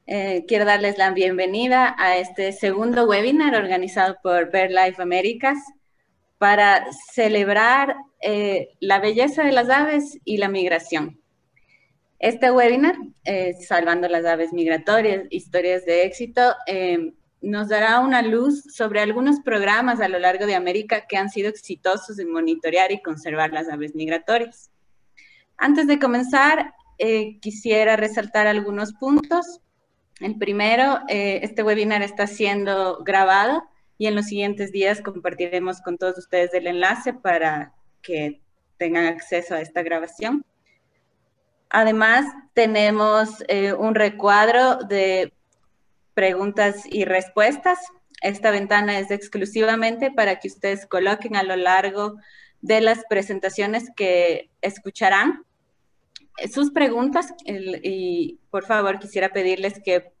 Quiero darles la bienvenida a este segundo webinar organizado por BirdLife Américas para celebrar la belleza de las aves y la migración. Este webinar, Salvando las aves migratorias, historias de éxito, nos dará una luz sobre algunos programas a lo largo de América que han sido exitosos en monitorear y conservar las aves migratorias. Antes de comenzar, quisiera resaltar algunos puntos. El primero, este webinar está siendo grabado y en los siguientes días compartiremos con todos ustedes el enlace para que tengan acceso a esta grabación. Además, tenemos un recuadro de preguntas y respuestas. Esta ventana es exclusivamente para que ustedes coloquen a lo largo de las presentaciones que escucharán sus preguntas y por favor quisiera pedirles que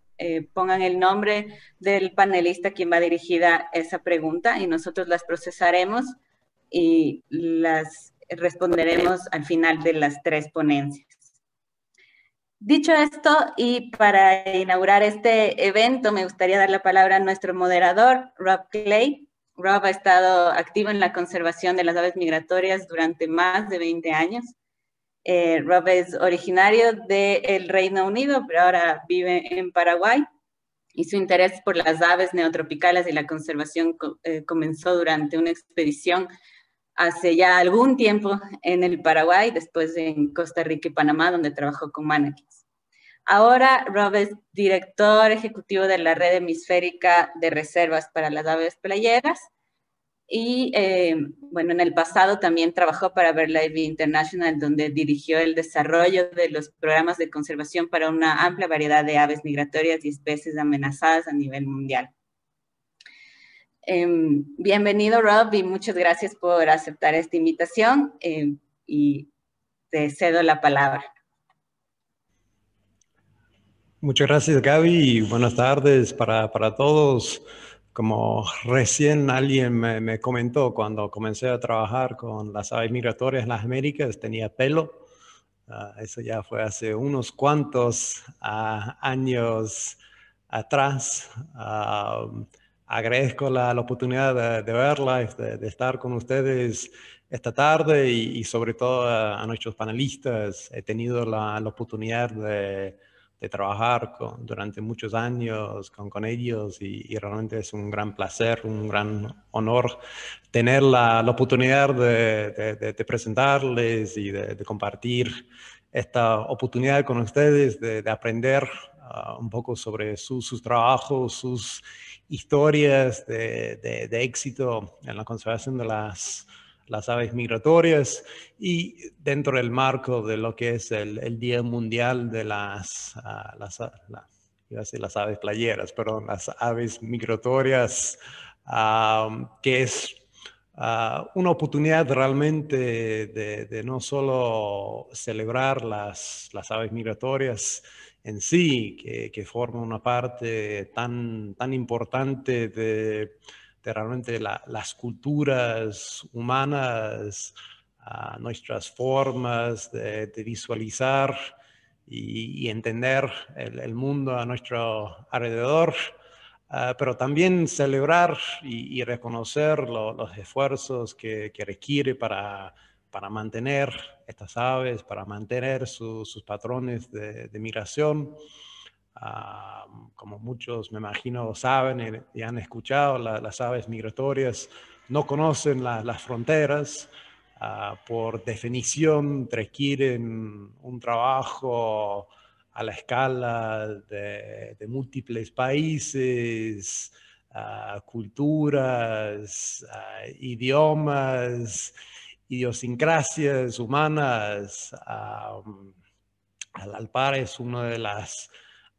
pongan el nombre del panelista a quien va dirigida esa pregunta y nosotros las procesaremos y las responderemos al final de las tres ponencias. Dicho esto, y para inaugurar este evento, me gustaría dar la palabra a nuestro moderador, Rob Clay. Rob ha estado activo en la conservación de las aves migratorias durante más de 20 años. Rob es originario del Reino Unido, pero ahora vive en Paraguay y su interés por las aves neotropicales y la conservación comenzó durante una expedición hace ya algún tiempo en el Paraguay, después en Costa Rica y Panamá, donde trabajó con manaquís. Ahora Rob es director ejecutivo de la Red Hemisférica de Reservas para las Aves Playeras y bueno, en el pasado también trabajó para BirdLife International, donde dirigió el desarrollo de los programas de conservación para una amplia variedad de aves migratorias y especies amenazadas a nivel mundial. Bienvenido, Rob, y muchas gracias por aceptar esta invitación y te cedo la palabra. Muchas gracias, Gaby, y buenas tardes para todos. Como recién alguien me comentó, cuando comencé a trabajar con las aves migratorias en las Américas, tenía pelo. Eso ya fue hace unos cuantos años atrás. Agradezco la oportunidad de verla, de estar con ustedes esta tarde y sobre todo a nuestros panelistas. He tenido la oportunidad de trabajar durante muchos años con ellos y realmente es un gran placer, un gran honor tener la oportunidad de presentarles y de compartir esta oportunidad con ustedes, de aprender un poco sobre sus trabajos, sus historias de éxito en la conservación de las aves migratorias y dentro del marco de lo que es el Día Mundial de las aves playeras, perdón, las aves migratorias, que es una oportunidad realmente de no solo celebrar las aves migratorias en sí, que forman una parte tan importante de realmente las culturas humanas, nuestras formas de visualizar y entender el mundo a nuestro alrededor. Pero también celebrar y reconocer los esfuerzos que requiere para mantener estas aves, para mantener sus patrones de migración. Como muchos me imagino saben y han escuchado, las aves migratorias no conocen las fronteras. Por definición requieren un trabajo a la escala de múltiples países, culturas, idiomas, idiosincrasias humanas. Al par es una de las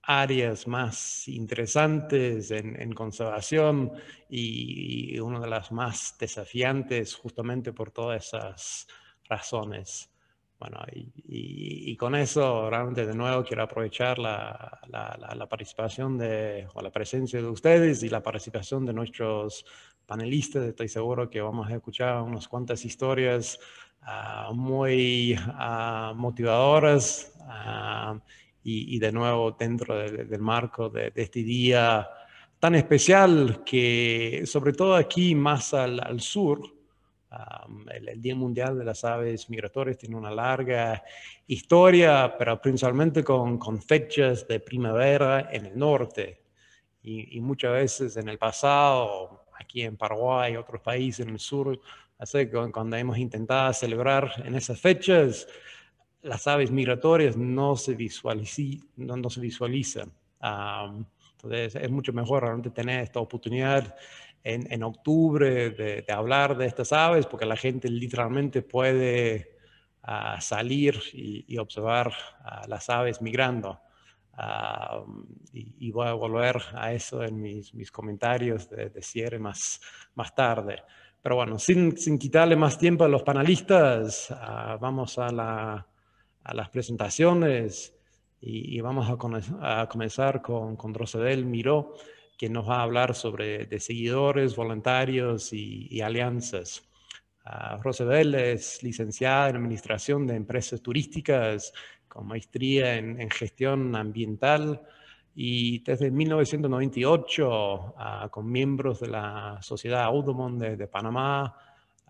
áreas más interesantes en conservación y una de las más desafiantes justamente por todas esas razones. Bueno, y con eso realmente de nuevo quiero aprovechar la participación o la presencia de ustedes y la participación de nuestros panelistas. Estoy seguro que vamos a escuchar unas cuantas historias muy motivadoras y de nuevo dentro del marco de este día tan especial que, sobre todo aquí más al sur, el Día Mundial de las Aves Migratorias tiene una larga historia, pero principalmente con fechas de primavera en el norte. Y muchas veces en el pasado, aquí en Paraguay y otros países en el sur, así que cuando hemos intentado celebrar en esas fechas, las aves migratorias no se visualizan. Entonces es mucho mejor realmente tener esta oportunidad en octubre de hablar de estas aves, porque la gente literalmente puede salir y observar a las aves migrando. Y voy a volver a eso en mis comentarios de cierre más tarde. Pero bueno, sin quitarle más tiempo a los panelistas, vamos a las presentaciones y vamos a comenzar con Rosabel Miró, que nos va a hablar sobre de seguidores, voluntarios y alianzas. Rosabel es licenciada en Administración de Empresas Turísticas con maestría en gestión ambiental y desde 1998 con miembros de la Sociedad Audubon de Panamá,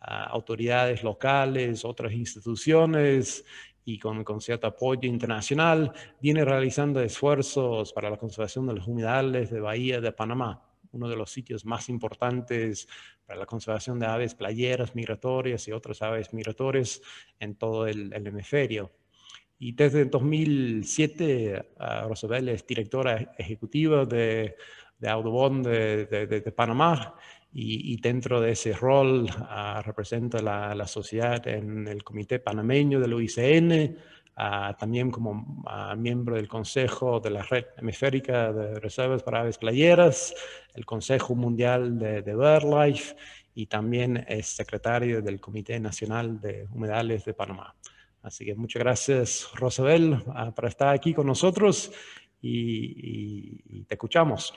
autoridades locales, otras instituciones y con cierto apoyo internacional, viene realizando esfuerzos para la conservación de los humedales de Bahía de Panamá, uno de los sitios más importantes para la conservación de aves playeras migratorias y otras aves migratorias en todo el hemisferio. Y desde 2007, Rosabel es directora ejecutiva de Audubon de Panamá y dentro de ese rol representa la sociedad en el Comité Panameño del UICN, también como miembro del Consejo de la Red Hemisférica de Reservas para Aves Playeras, el Consejo Mundial de BirdLife y también es secretario del Comité Nacional de Humedales de Panamá. Así que muchas gracias, Rosabel, por estar aquí con nosotros y te escuchamos.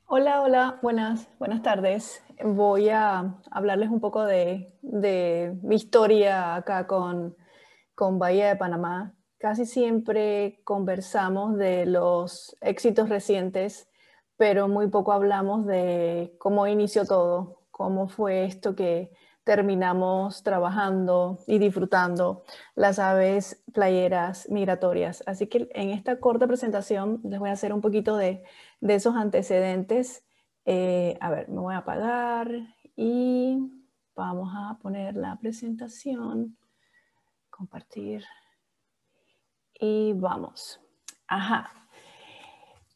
Hola, hola, buenas tardes. Voy a hablarles un poco de mi historia acá con Bahía de Panamá. Casi siempre conversamos de los éxitos recientes, pero muy poco hablamos de cómo inició todo, cómo fue esto que terminamos trabajando y disfrutando las aves playeras migratorias. Así que en esta corta presentación les voy a hacer un poquito de esos antecedentes. A ver, me voy a apagar y vamos a poner la presentación, compartir y vamos. Ajá.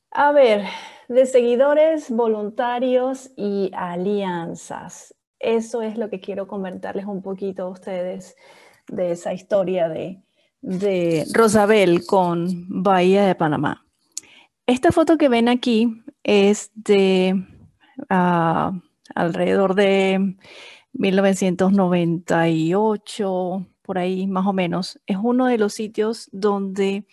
A ver, de seguidores, voluntarios y alianzas. Eso es lo que quiero comentarles un poquito a ustedes de esa historia de Rosabel con Bahía de Panamá. Esta foto que ven aquí es de alrededor de 1998, por ahí más o menos. Es uno de los sitios donde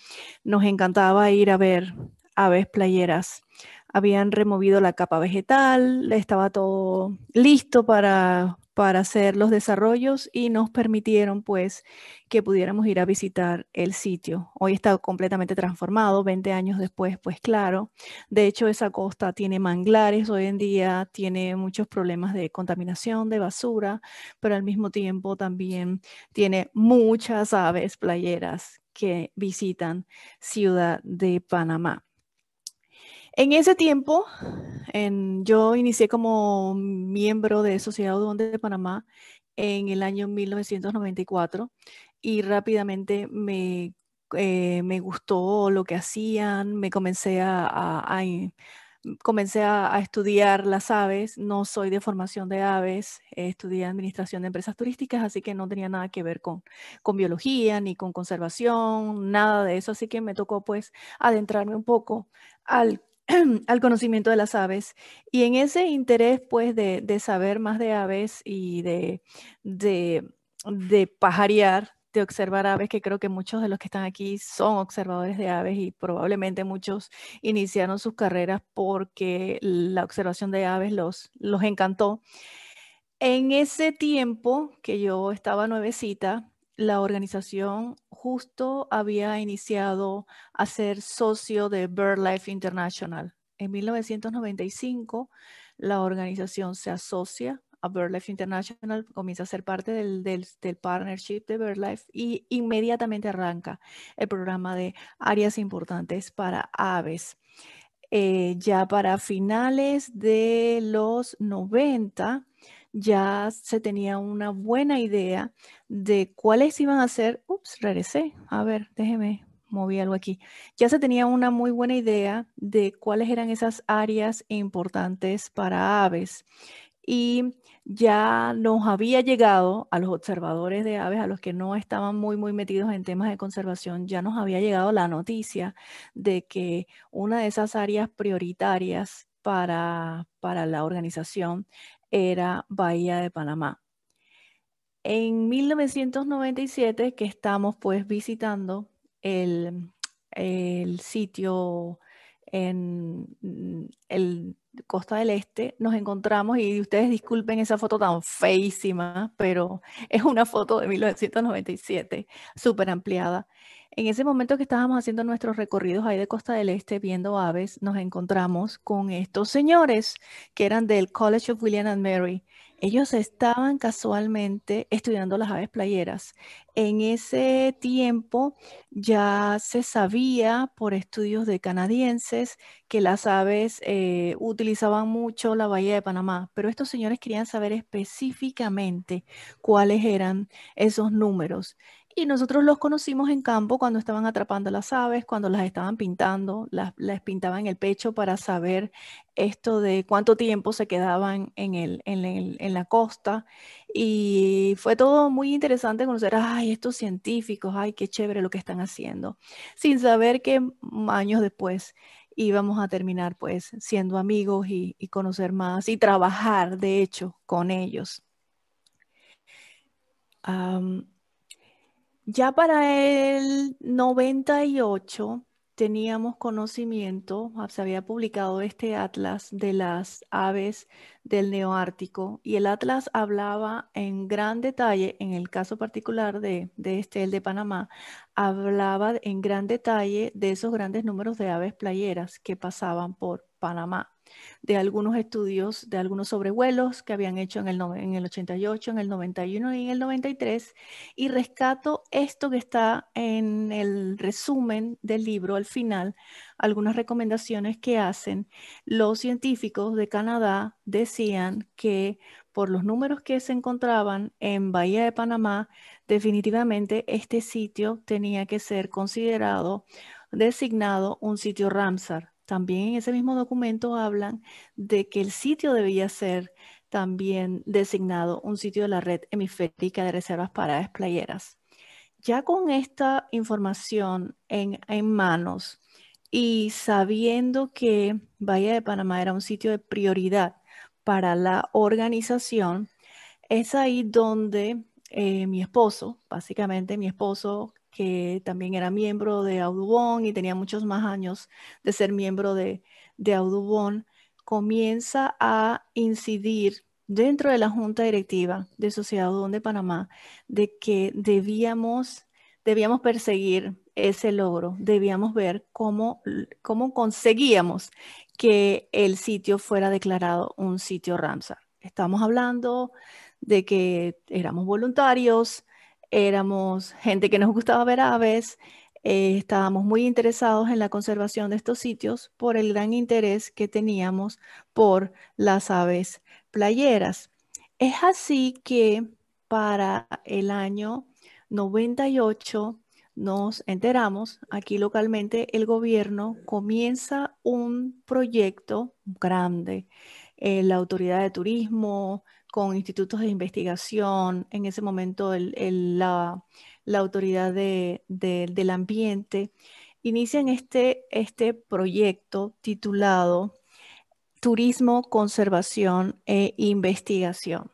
nos encantaba ir a ver aves playeras. Habían removido la capa vegetal, estaba todo listo para hacer los desarrollos y nos permitieron pues que pudiéramos ir a visitar el sitio. Hoy está completamente transformado, 20 años después, pues claro. De hecho, esa costa tiene manglares, hoy en día tiene muchos problemas de contaminación, de basura, pero al mismo tiempo también tiene muchas aves playeras que visitan Ciudad de Panamá. En ese tiempo, yo inicié como miembro de Sociedad Audubon de Panamá en el año 1994 y rápidamente me gustó lo que hacían, me comencé comencé a estudiar las aves. No soy de formación de aves, estudié administración de empresas turísticas, así que no tenía nada que ver con biología ni con conservación, nada de eso, así que me tocó pues adentrarme un poco al conocimiento de las aves y en ese interés pues de saber más de aves y de pajarear, de observar aves, que creo que muchos de los que están aquí son observadores de aves y probablemente muchos iniciaron sus carreras porque la observación de aves los encantó. En ese tiempo que yo estaba nuevecita, la organización justo había iniciado a ser socio de BirdLife International. En 1995, la organización se asocia a BirdLife International, comienza a ser parte del partnership de BirdLife y inmediatamente arranca el programa de áreas importantes para aves. Ya para finales de los 90, ya se tenía una buena idea de cuáles iban a ser. Ups, regresé. A ver, déjeme, moví algo aquí. Ya se tenía una muy buena idea de cuáles eran esas áreas importantes para aves. Y ya nos había llegado a los observadores de aves, a los que no estaban muy metidos en temas de conservación, ya nos había llegado la noticia de que una de esas áreas prioritarias para la organización era Bahía de Panamá. En 1997, que estamos pues visitando el sitio en el Costa del Este, nos encontramos, y ustedes disculpen esa foto tan feísima, pero es una foto de 1997, súper ampliada. En ese momento que estábamos haciendo nuestros recorridos ahí de Costa del Este viendo aves, nos encontramos con estos señores que eran del College of William and Mary. Ellos estaban casualmente estudiando las aves playeras. En ese tiempo ya se sabía por estudios de canadienses que las aves utilizaban mucho la bahía de Panamá, pero estos señores querían saber específicamente cuáles eran esos números. Y nosotros los conocimos en campo cuando estaban atrapando las aves, cuando las estaban pintando, las pintaban en el pecho para saber esto de cuánto tiempo se quedaban en la costa. Y fue todo muy interesante conocer, ay, estos científicos, ay, qué chévere lo que están haciendo, sin saber que años después íbamos a terminar pues siendo amigos y conocer más y trabajar, de hecho, con ellos. Ya para el 98 teníamos conocimiento, se había publicado este atlas de las aves del Neoártico, y el atlas hablaba en gran detalle, en el caso particular de el de Panamá, hablaba en gran detalle de esos grandes números de aves playeras que pasaban por Panamá, de algunos estudios, de algunos sobrevuelos que habían hecho en el 88, en el 91 y en el 93, y rescato esto que está en el resumen del libro al final, algunas recomendaciones que hacen. Los científicos de Canadá decían que por los números que se encontraban en Bahía de Panamá, definitivamente este sitio tenía que ser considerado, designado un sitio Ramsar. También en ese mismo documento hablan de que el sitio debía ser también designado un sitio de la red hemisférica de reservas para aves playeras. Ya con esta información en manos y sabiendo que Bahía de Panamá era un sitio de prioridad para la organización, es ahí donde mi esposo, básicamente mi esposo, que también era miembro de Audubon y tenía muchos más años de ser miembro de Audubon, comienza a incidir dentro de la junta directiva de Sociedad Audubon de Panamá de que debíamos perseguir ese logro, debíamos ver cómo conseguíamos que el sitio fuera declarado un sitio Ramsar. Estamos hablando de que éramos voluntarios, éramos gente que nos gustaba ver aves, estábamos muy interesados en la conservación de estos sitios por el gran interés que teníamos por las aves playeras. Es así que para el año 98 nos enteramos, aquí localmente el gobierno comienza un proyecto grande, la autoridad de turismo, con institutos de investigación, en ese momento la autoridad del ambiente, inician este proyecto titulado Turismo, Conservación e Investigación.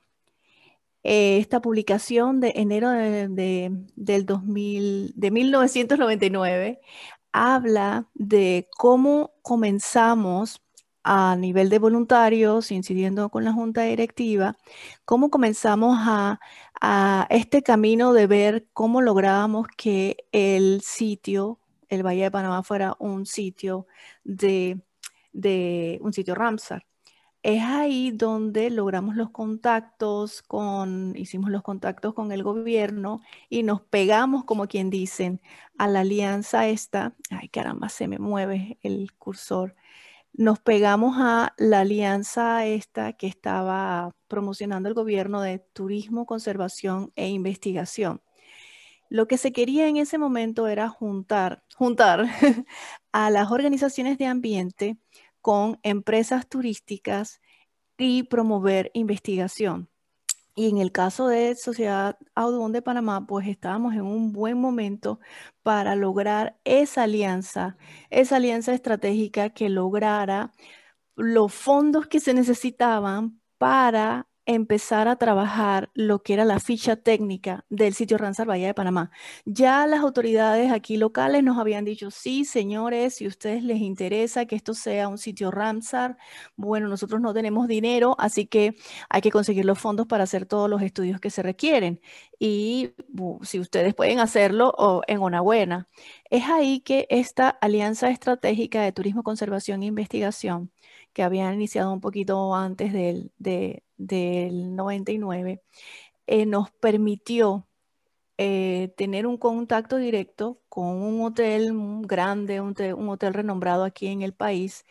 Esta publicación de enero del 1999 habla de cómo comenzamos a nivel de voluntarios, incidiendo con la junta directiva, cómo comenzamos a a este camino de ver cómo lográbamos que el sitio, el Valle de Panamá, fuera un sitio un sitio Ramsar. Es ahí donde logramos los contactos hicimos los contactos con el gobierno y nos pegamos, como quien dicen, a la alianza esta. Ay, caramba, se me mueve el cursor. Nos pegamos a la alianza esta que estaba promocionando el gobierno de turismo, conservación e investigación. Lo que se quería en ese momento era juntar a las organizaciones de ambiente con empresas turísticas y promover investigación. Y en el caso de Sociedad Audubon de Panamá, pues estábamos en un buen momento para lograr esa alianza estratégica que lograra los fondos que se necesitaban para empezar a trabajar lo que era la ficha técnica del sitio Ramsar Bahía de Panamá. Ya las autoridades aquí locales nos habían dicho, sí, señores, si a ustedes les interesa que esto sea un sitio Ramsar, bueno, nosotros no tenemos dinero, así que hay que conseguir los fondos para hacer todos los estudios que se requieren. Y si ustedes pueden hacerlo, enhorabuena. Es ahí que esta alianza estratégica de turismo, conservación e investigación, que habían iniciado un poquito antes del 99, nos permitió tener un contacto directo con un hotel grande, un hotel renombrado aquí en el país,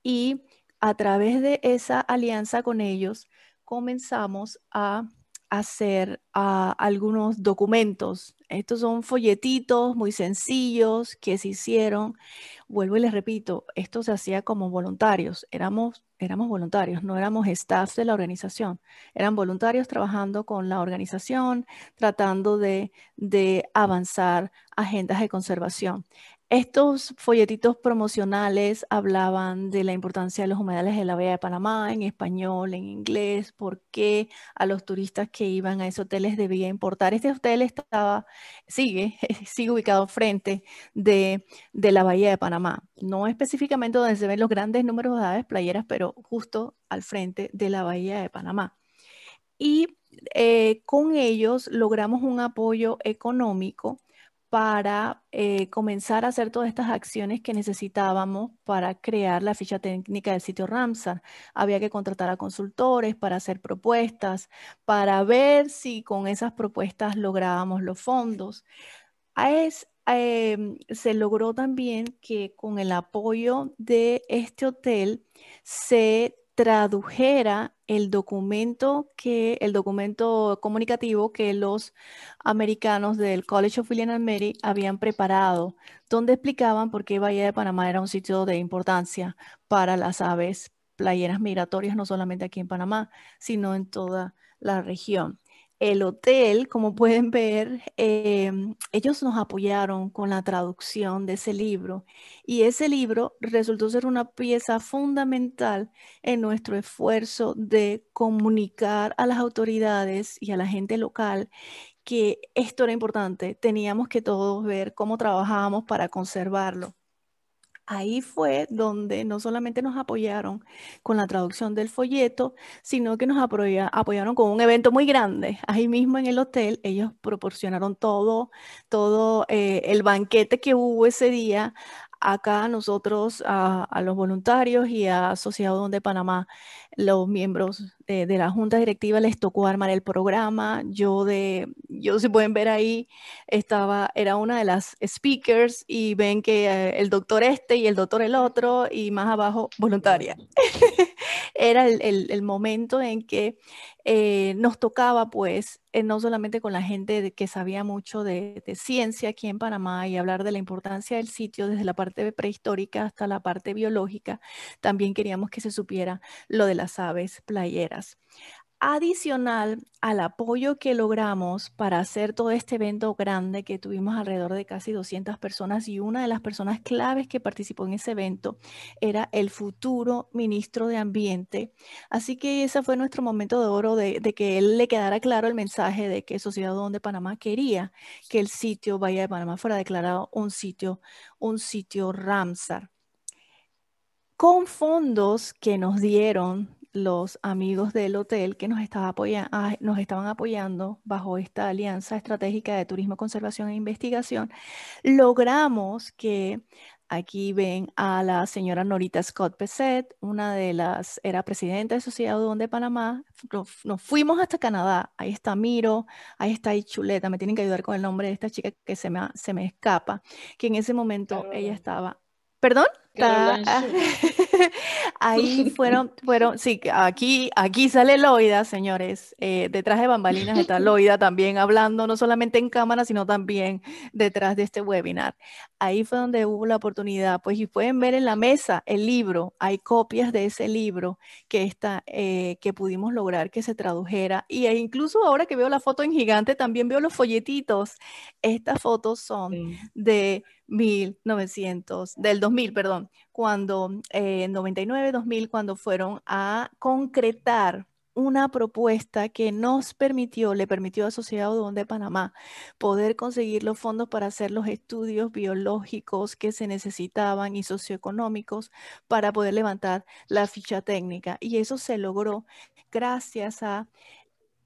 y a través de esa alianza con ellos comenzamos a hacer algunos documentos. Estos son folletitos muy sencillos que se hicieron. Vuelvo y les repito, esto se hacía como voluntarios. Éramos voluntarios, no éramos staff de la organización. Eran voluntarios trabajando con la organización, tratando de avanzar agendas de conservación. Estos folletitos promocionales hablaban de la importancia de los humedales de la Bahía de Panamá en español, en inglés, por qué a los turistas que iban a esos hoteles debía importar. Este hotel sigue ubicado frente de la Bahía de Panamá. No específicamente donde se ven los grandes números de aves playeras, pero justo al frente de la Bahía de Panamá. Y con ellos logramos un apoyo económico para comenzar a hacer todas estas acciones que necesitábamos para crear la ficha técnica del sitio Ramsar. Había que contratar a consultores para hacer propuestas, para ver si con esas propuestas lográbamos los fondos. Se logró también que con el apoyo de este hotel se tradujera el documento comunicativo que los americanos del College of William and Mary habían preparado, donde explicaban por qué Bahía de Panamá era un sitio de importancia para las aves playeras migratorias, no solamente aquí en Panamá, sino en toda la región. El hotel, como pueden ver, ellos nos apoyaron con la traducción de ese libro, y ese libro resultó ser una pieza fundamental en nuestro esfuerzo de comunicar a las autoridades y a la gente local que esto era importante. Teníamos que todos ver cómo trabajábamos para conservarlo. Ahí fue donde no solamente nos apoyaron con la traducción del folleto, sino que nos apoyaron con un evento muy grande. Ahí mismo en el hotel, ellos proporcionaron todo el banquete que hubo ese día. Acá nosotros, a los voluntarios y a Sociedad Audubon de Panamá, los miembros de la junta directiva, les tocó armar el programa. Yo si pueden ver ahí, era una de las speakers, y ven que el doctor este y el doctor el otro, y más abajo, voluntaria. Era el momento en que nos tocaba, pues, no solamente con la gente que sabía mucho de ciencia aquí en Panamá y hablar de la importancia del sitio desde la parte prehistórica hasta la parte biológica, también queríamos que se supiera lo de las aves playeras. Adicional al apoyo que logramos para hacer todo este evento grande, que tuvimos alrededor de casi 200 personas, y una de las personas claves que participó en ese evento era el futuro ministro de Ambiente. Así que ese fue nuestro momento de oro, de que él le quedara claro el mensaje de que Sociedad Audubon de Panamá quería que el sitio Bahía de Panamá fuera declarado un sitio Ramsar. Con fondos que nos dieron los amigos del hotel que nos estaban apoyando bajo esta alianza estratégica de turismo, conservación e investigación, logramos que aquí ven a la señora Norita Scott Pesset, era presidenta de Sociedad Udón de Panamá. Nos fuimos hasta Canadá. Ahí está Miro, ahí está Chuleta. Me tienen que ayudar con el nombre de esta chica que se me escapa, que en ese momento ella estaba. ¿Perdón? Ahí sí, aquí sale Loida, señores. Detrás de bambalinas está Loida también hablando, no solamente en cámara, sino también detrás de este webinar. Ahí fue donde hubo la oportunidad, pues, y pueden ver en la mesa el libro, hay copias de ese libro que pudimos lograr que se tradujera. E incluso ahora que veo la foto en gigante, también veo los folletitos. Estas fotos son de del 2000, perdón, cuando en 99, 2000, cuando fueron a concretar una propuesta que le permitió a Sociedad Udón de Panamá poder conseguir los fondos para hacer los estudios biológicos que se necesitaban y socioeconómicos para poder levantar la ficha técnica. Y eso se logró gracias a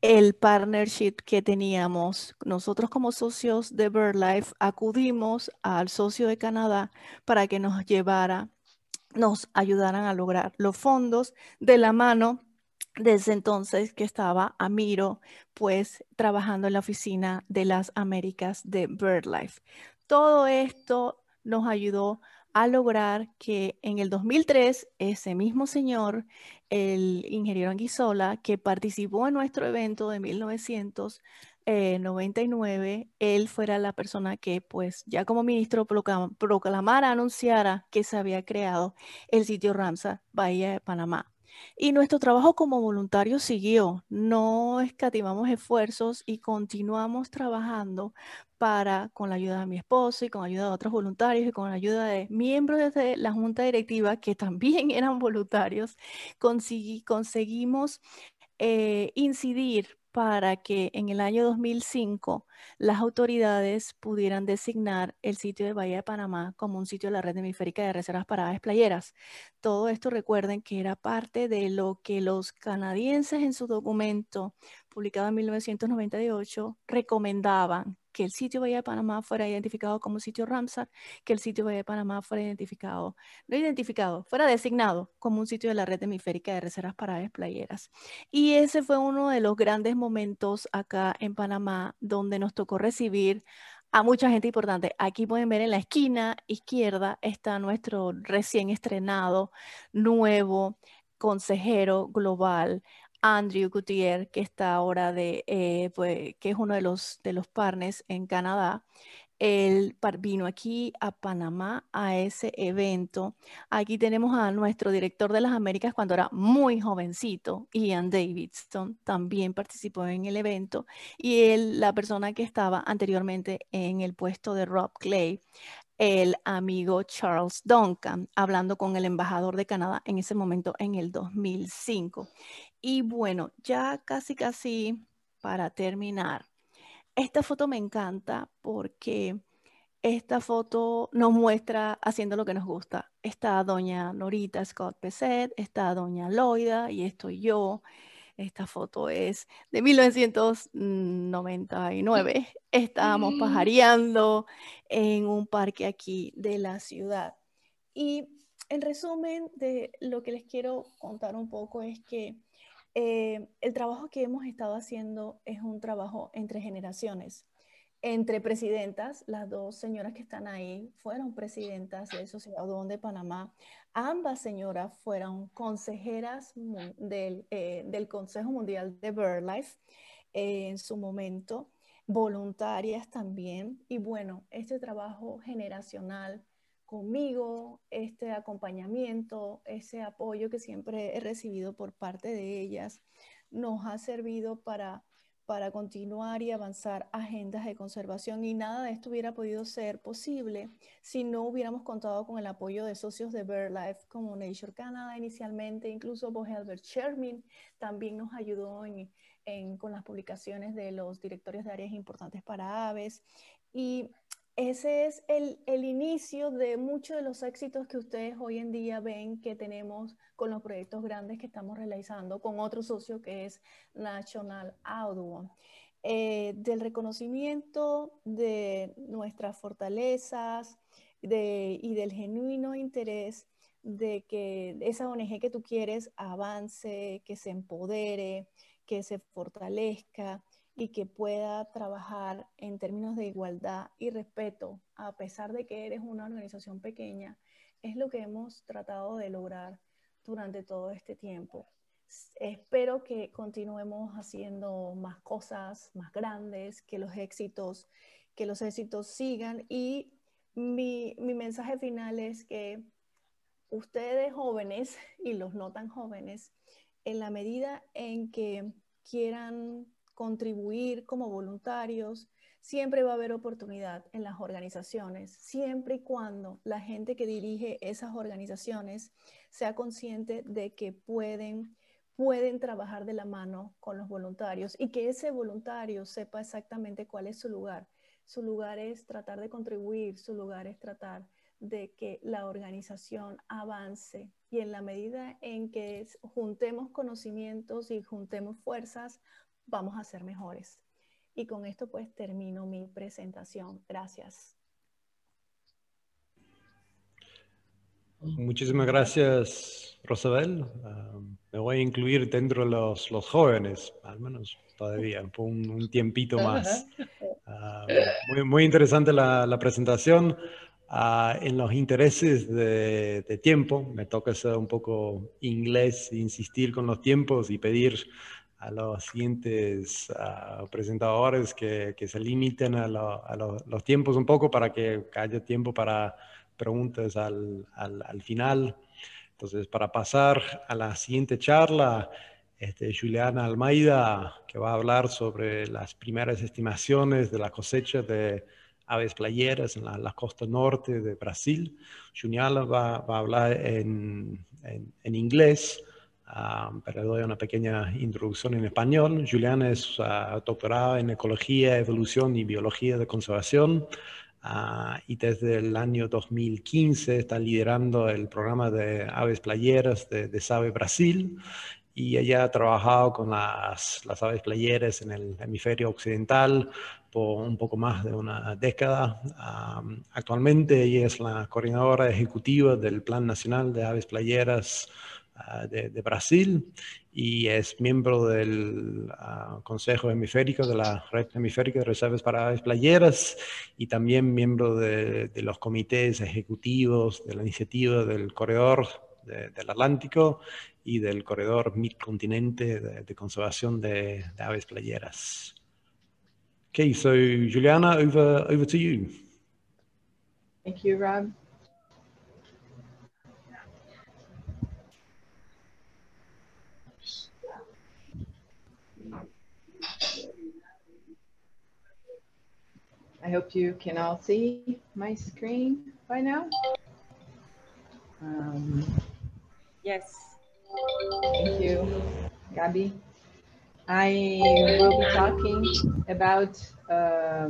el partnership que teníamos. Nosotros como socios de BirdLife acudimos al socio de Canadá para que nos ayudaran a lograr los fondos de la mano. Desde entonces que estaba Amiro, pues trabajando en la oficina de las Américas de BirdLife. Todo esto nos ayudó a lograr que en el 2003 ese mismo señor, el ingeniero Anguissola, que participó en nuestro evento de 1999, él fuera la persona que, pues, ya como ministro proclamara, anunciara que se había creado el sitio Ramsar Bahía de Panamá. Y nuestro trabajo como voluntarios siguió, no escatimamos esfuerzos y continuamos trabajando con la ayuda de mi esposo y con la ayuda de otros voluntarios y con la ayuda de miembros de la junta directiva que también eran voluntarios, conseguimos incidir para que en el año 2005 las autoridades pudieran designar el sitio de Bahía de Panamá como un sitio de la red hemisférica de reservas para aves playeras. Todo esto, recuerden que era parte de lo que los canadienses en su documento publicado en 1998 recomendaban, que el sitio Bahía de Panamá fuera identificado como sitio Ramsar, que el sitio Bahía de Panamá fuera fuera designado como un sitio de la red hemisférica de reservas para aves playeras. Y ese fue uno de los grandes momentos acá en Panamá donde nos tocó recibir a mucha gente importante. Aquí pueden ver en la esquina izquierda está nuestro recién estrenado nuevo consejero global, Andrew Gutierrez, que está ahora que es uno de los partners en Canadá. Él vino aquí a Panamá a ese evento. Aquí tenemos a nuestro director de las Américas cuando era muy jovencito, Ian Davidson, también participó en el evento. Y él, la persona que estaba anteriormente en el puesto de Rob Clay, el amigo Charles Duncan, hablando con el embajador de Canadá en ese momento en el 2005. Y bueno, ya casi para terminar. Esta foto me encanta porque esta foto nos muestra haciendo lo que nos gusta. Está doña Norita Scott Pesset, está doña Loida y estoy yo. Esta foto es de 1999. Estábamos pajareando en un parque aquí de la ciudad. Y en resumen de lo que les quiero contar un poco es que el trabajo que hemos estado haciendo es un trabajo entre generaciones, entre presidentas. Las dos señoras que están ahí fueron presidentas de Sociedad Udón de Panamá. Ambas señoras fueron consejeras del Consejo Mundial de BirdLife en su momento, voluntarias también. Y bueno, este trabajo generacional conmigo, este acompañamiento, ese apoyo que siempre he recibido por parte de ellas, nos ha servido para continuar y avanzar agendas de conservación, y nada de esto hubiera podido ser posible si no hubiéramos contado con el apoyo de socios de BirdLife como Nature Canada inicialmente, incluso Bo Helbert Sherman también nos ayudó con las publicaciones de los directorios de áreas importantes para aves. Y ese es el inicio de muchos de los éxitos que ustedes hoy en día ven que tenemos con los proyectos grandes que estamos realizando con otro socio que es National Audubon. Del reconocimiento de nuestras fortalezas y del genuino interés de que esa ONG que tú quieres avance, que se empodere, que se fortalezca y que pueda trabajar en términos de igualdad y respeto, a pesar de que eres una organización pequeña, es lo que hemos tratado de lograr durante todo este tiempo. Espero que continuemos haciendo más cosas más grandes, que los éxitos sigan, y mi mensaje final es que ustedes jóvenes y los no tan jóvenes, en la medida en que quieran contribuir como voluntarios, siempre va a haber oportunidad en las organizaciones, siempre y cuando la gente que dirige esas organizaciones sea consciente de que pueden trabajar de la mano con los voluntarios y que ese voluntario sepa exactamente cuál es su lugar. Su lugar es tratar de contribuir, su lugar es tratar de que la organización avance, y en la medida en que juntemos conocimientos y juntemos fuerzas, vamos a ser mejores. Y con esto pues termino mi presentación. Gracias. Muchísimas gracias, Rosabel. Me voy a incluir dentro de los jóvenes, al menos todavía, por un tiempito más. Muy interesante la presentación. En los intereses de tiempo, me toca ser un poco inglés, insistir con los tiempos y pedir a los siguientes presentadores que se limiten a los tiempos un poco para que haya tiempo para preguntas al final. Entonces, para pasar a la siguiente charla, Juliana Almeida, que va a hablar sobre las primeras estimaciones de la cosecha de aves playeras en la costa norte de Brasil. Juliana va a hablar en inglés, pero le doy una pequeña introducción en español. Juliana es doctorada en Ecología, Evolución y Biología de Conservación. Y desde el año 2015 está liderando el programa de aves playeras de SABE Brasil, y ella ha trabajado con las aves playeras en el hemisferio occidental por un poco más de una década. Actualmente ella es la coordinadora ejecutiva del Plan Nacional de Aves Playeras de Brasil, y es miembro del Consejo Hemisférico de la Red Hemisférica de Reservas para Aves Playeras, y también miembro de los comités ejecutivos de la iniciativa del Corredor del Atlántico y del Corredor Midcontinente de Conservación de Aves Playeras. Okay, so Juliana, over to you. Thank you, Rob. I hope you can all see my screen by now. Yes. Thank you, Gabby. I will be talking about a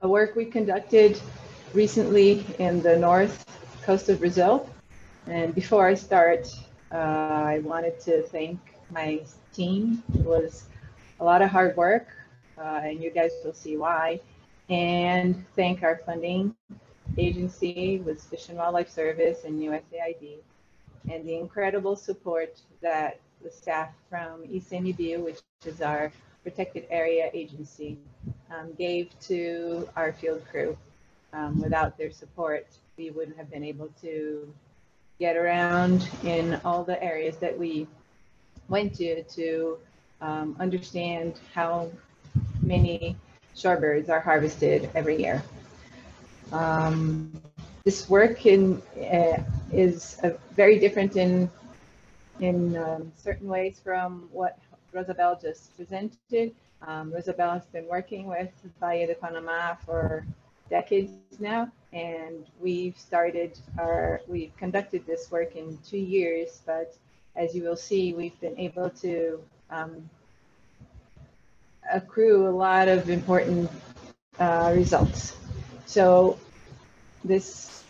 work we conducted recently in the north coast of Brazil. And before I start, I wanted to thank my team. It was a lot of hard work, and you guys will see why. And thank our funding agency with Fish and Wildlife Service and USAID, and the incredible support that the staff from ICMBio, which is our protected area agency, gave to our field crew. Without their support, we wouldn't have been able to get around in all the areas that we went to understand how many shorebirds are harvested every year. This work is very different in certain ways from what Rosabel just presented. Rosabel has been working with Bahia de Panama for decades now, and we've conducted this work in 2 years, but as you will see, we've been able to accrue a lot of important results. So this,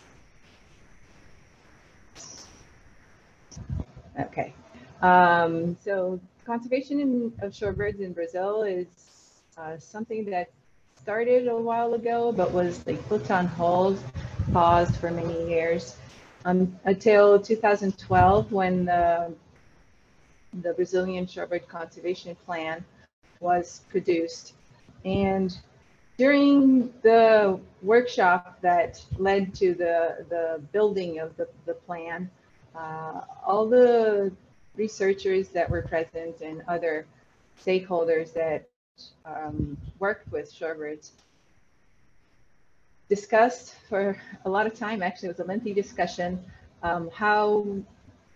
okay. So conservation of shorebirds in Brazil is something that started a while ago, but was like put on hold, paused for many years, until 2012, when the Brazilian Shorebird Conservation Plan was produced. And during the workshop that led to the building of the plan, all the researchers that were present and other stakeholders that worked with shorebirds discussed for a lot of time, actually it was a lengthy discussion, how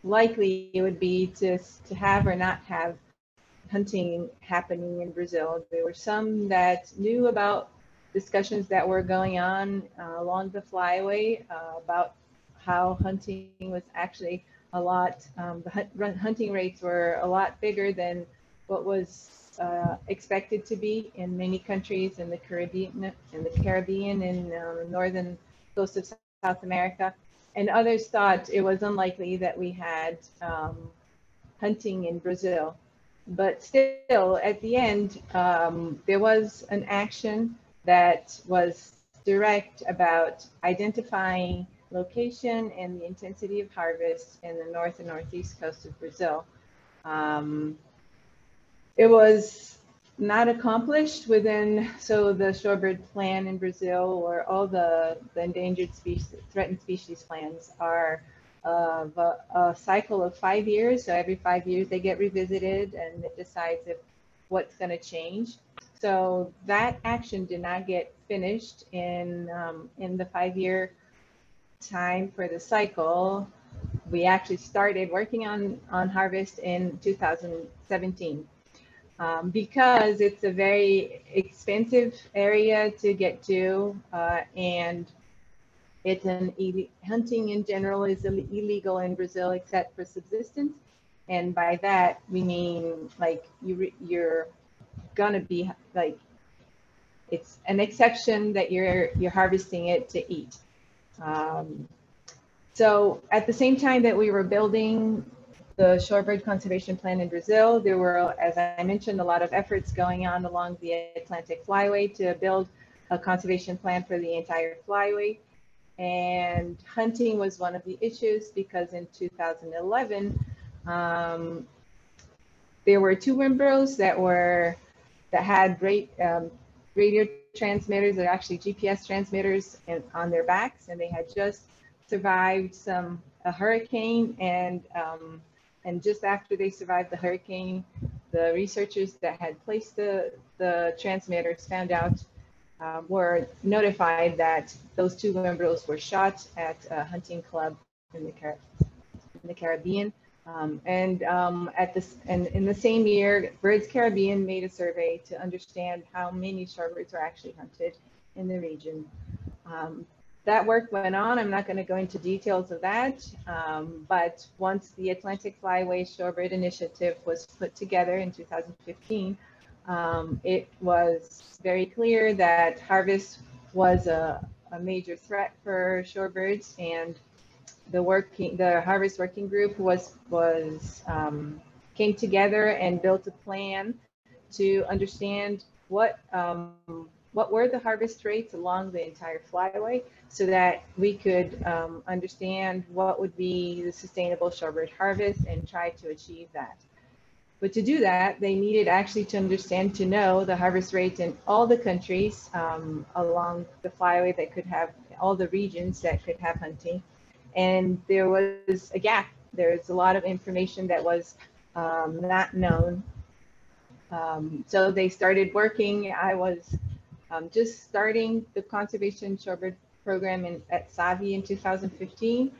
likely it would be to have or not have hunting happening in Brazil. There were some that knew about discussions that were going on along the flyway about how hunting was actually a lot, the hunting rates were a lot bigger than what was expected to be in many countries in the Caribbean, and northern coast of South America. And others thought it was unlikely that we had hunting in Brazil. But still, at the end, there was an action that was direct about identifying location and the intensity of harvest in the north and northeast coast of Brazil. It was not accomplished within, so the shorebird plan in Brazil, or all the endangered species, threatened species plans are of a cycle of 5 years. So every 5 years they get revisited and it decides if what's going to change. So that action did not get finished in the 5-year time for the cycle. We actually started working on harvest in 2017 because it's a very expensive area to get to, and it's hunting in general is illegal in Brazil except for subsistence, and by that we mean like you're gonna be like, it's an exception that you're harvesting it to eat. So at the same time that we were building the shorebird conservation plan in Brazil, there were, as I mentioned, a lot of efforts going on along the Atlantic Flyway to build a conservation plan for the entire flyway. And hunting was one of the issues because in 2011, there were 2 whimbrels that had great radio transmitters, or actually GPS transmitters on their backs, and they had just survived a hurricane, and just after they survived the hurricane, the researchers that had placed the transmitters found out, were notified that those 2 whimbrels were shot at a hunting club in the Caribbean. In the same year, Birds Caribbean made a survey to understand how many shorebirds are actually hunted in the region. That work went on. I'm not going to go into details of that, but once the Atlantic Flyway Shorebird Initiative was put together in 2015, it was very clear that harvest was a major threat for shorebirds, and the harvest working group came together and built a plan to understand what were the harvest rates along the entire flyway, so that we could understand what would be the sustainable shorebird harvest and try to achieve that. But to do that, they needed actually to know the harvest rates in all the countries along the flyway that could have, all the regions that could have hunting. And there was a gap. There's a lot of information that was not known. So they started working. I was just starting the conservation shorebird program at SAVI in 2015.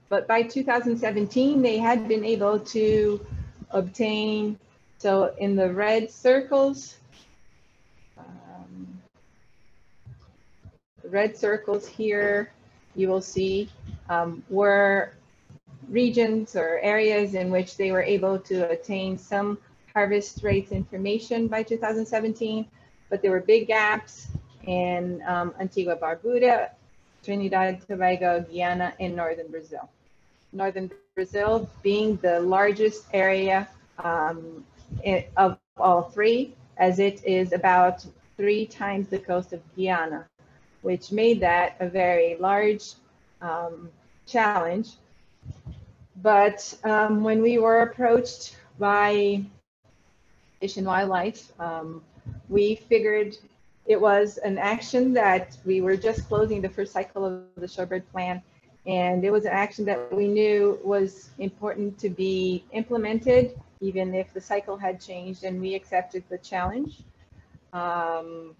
But by 2017, they had been able to obtain, so in the red circles, the red circles here, you will see were regions or areas in which they were able to attain some harvest rates information by 2017. but there were big gaps in Antigua Barbuda, Trinidad, Tobago, Guyana, and northern Brazil. Northern Brazil being the largest area of all three, as it is about 3 times the coast of Guyana, which made that a very large challenge. But when we were approached by Fish and Wildlife, we figured it was an action that we were just closing the first cycle of the Shorebird Plan, and it was an action that we knew was important to be implemented, even if the cycle had changed, and we accepted the challenge. And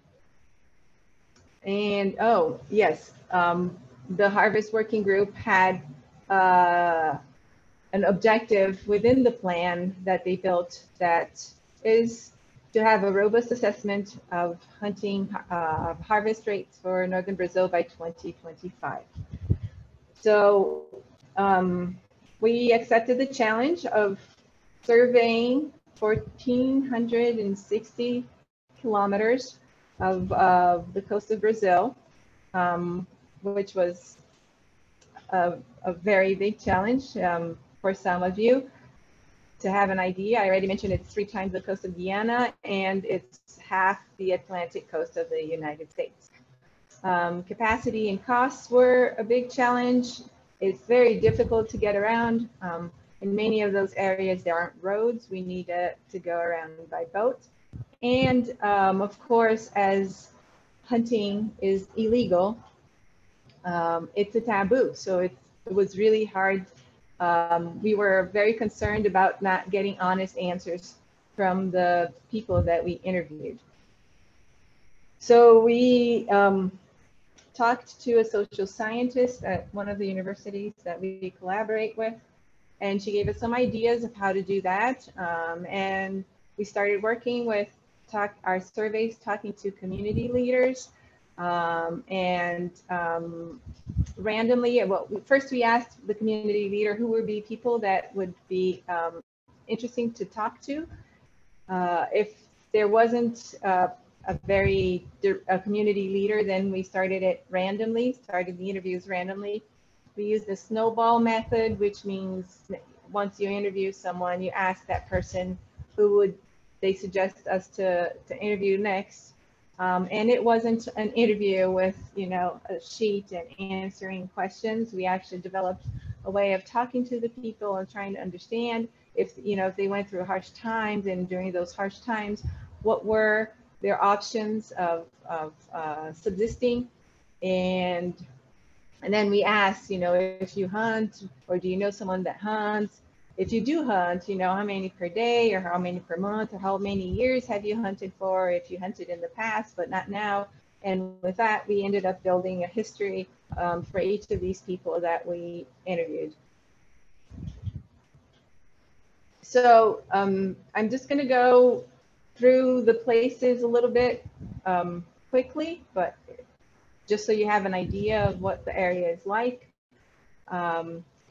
oh, yes, the Harvest Working Group had an objective within the plan that they built that is to have a robust assessment of hunting harvest rates for northern Brazil by 2025. So we accepted the challenge of surveying 1,460 kilometers of the coast of Brazil, which was a very big challenge for some of you. To have an idea, I already mentioned it's 3 times the coast of Guyana, and it's half the Atlantic coast of the United States. Capacity and costs were a big challenge. It's very difficult to get around. In many of those areas, there aren't roads. We need to go around by boat. And of course, as hunting is illegal, it's a taboo. So it was really hard. We were very concerned about not getting honest answers from the people that we interviewed. So we talked to a social scientist at one of the universities that we collaborate with, and she gave us some ideas of how to do that. And we started working with our surveys, talking to community leaders, randomly, well, first we asked the community leader who would be people that would be interesting to talk to. If there wasn't a community leader, then we started it randomly, started the interviews randomly. We used the snowball method, which means once you interview someone, you ask that person who would they suggest us to interview next. And it wasn't an interview with, a sheet and answering questions. We actually developed a way of talking to the people and trying to understand if they went through harsh times, and during those harsh times, what were their options of subsisting. And then we asked, if you hunt, or do you know someone that hunts? If you do hunt, how many per day, or how many per month, or how many years have you hunted for, if you hunted in the past, but not now. And with that, we ended up building a history for each of these people that we interviewed. So I'm just going to go through the places a little bit quickly, but just so you have an idea of what the area is like.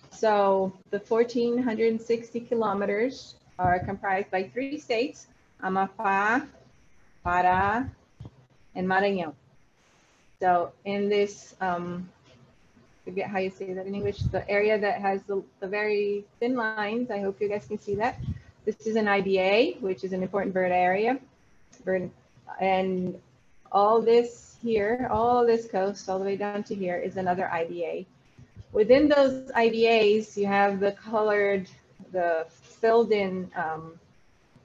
So the 1,460 kilometers are comprised by 3 states: Amapá, Pará, and Maranhão. So in this, forget how you say that in English, the area that has the very thin lines, I hope you guys can see that. This is an IBA, which is an important bird area. And all this here, all this coast, all the way down to here is another IBA. Within those IBAs, you have the colored, the filled in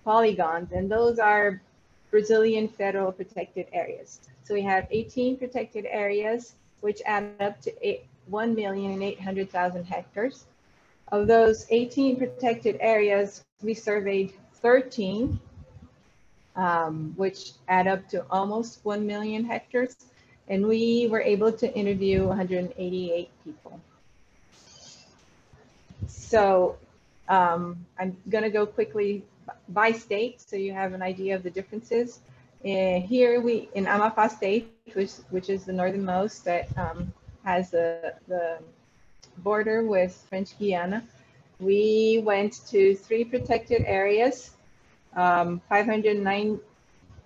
polygons, and those are Brazilian federal protected areas. So we have 18 protected areas, which add up to 1,800,000 hectares. Of those 18 protected areas, we surveyed 13, which add up to almost 1 million hectares. And we were able to interview 188 people. So I'm going to go quickly by state so you have an idea of the differences. Here in Amapá State, which is the northernmost that has the border with French Guiana, we went to 3 protected areas, 509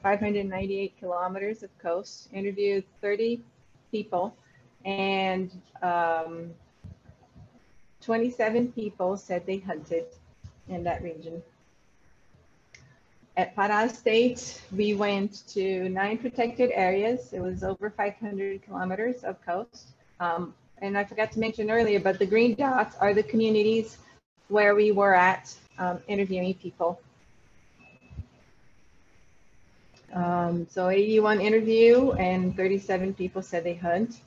598 kilometers of coast, interviewed 30 people, and 27 people said they hunted in that region. At Pará State, we went to 9 protected areas. It was over 500 kilometers of coast. And I forgot to mention earlier, but the green dots are the communities where we were at interviewing people. So 81 interview and 37 people said they hunt.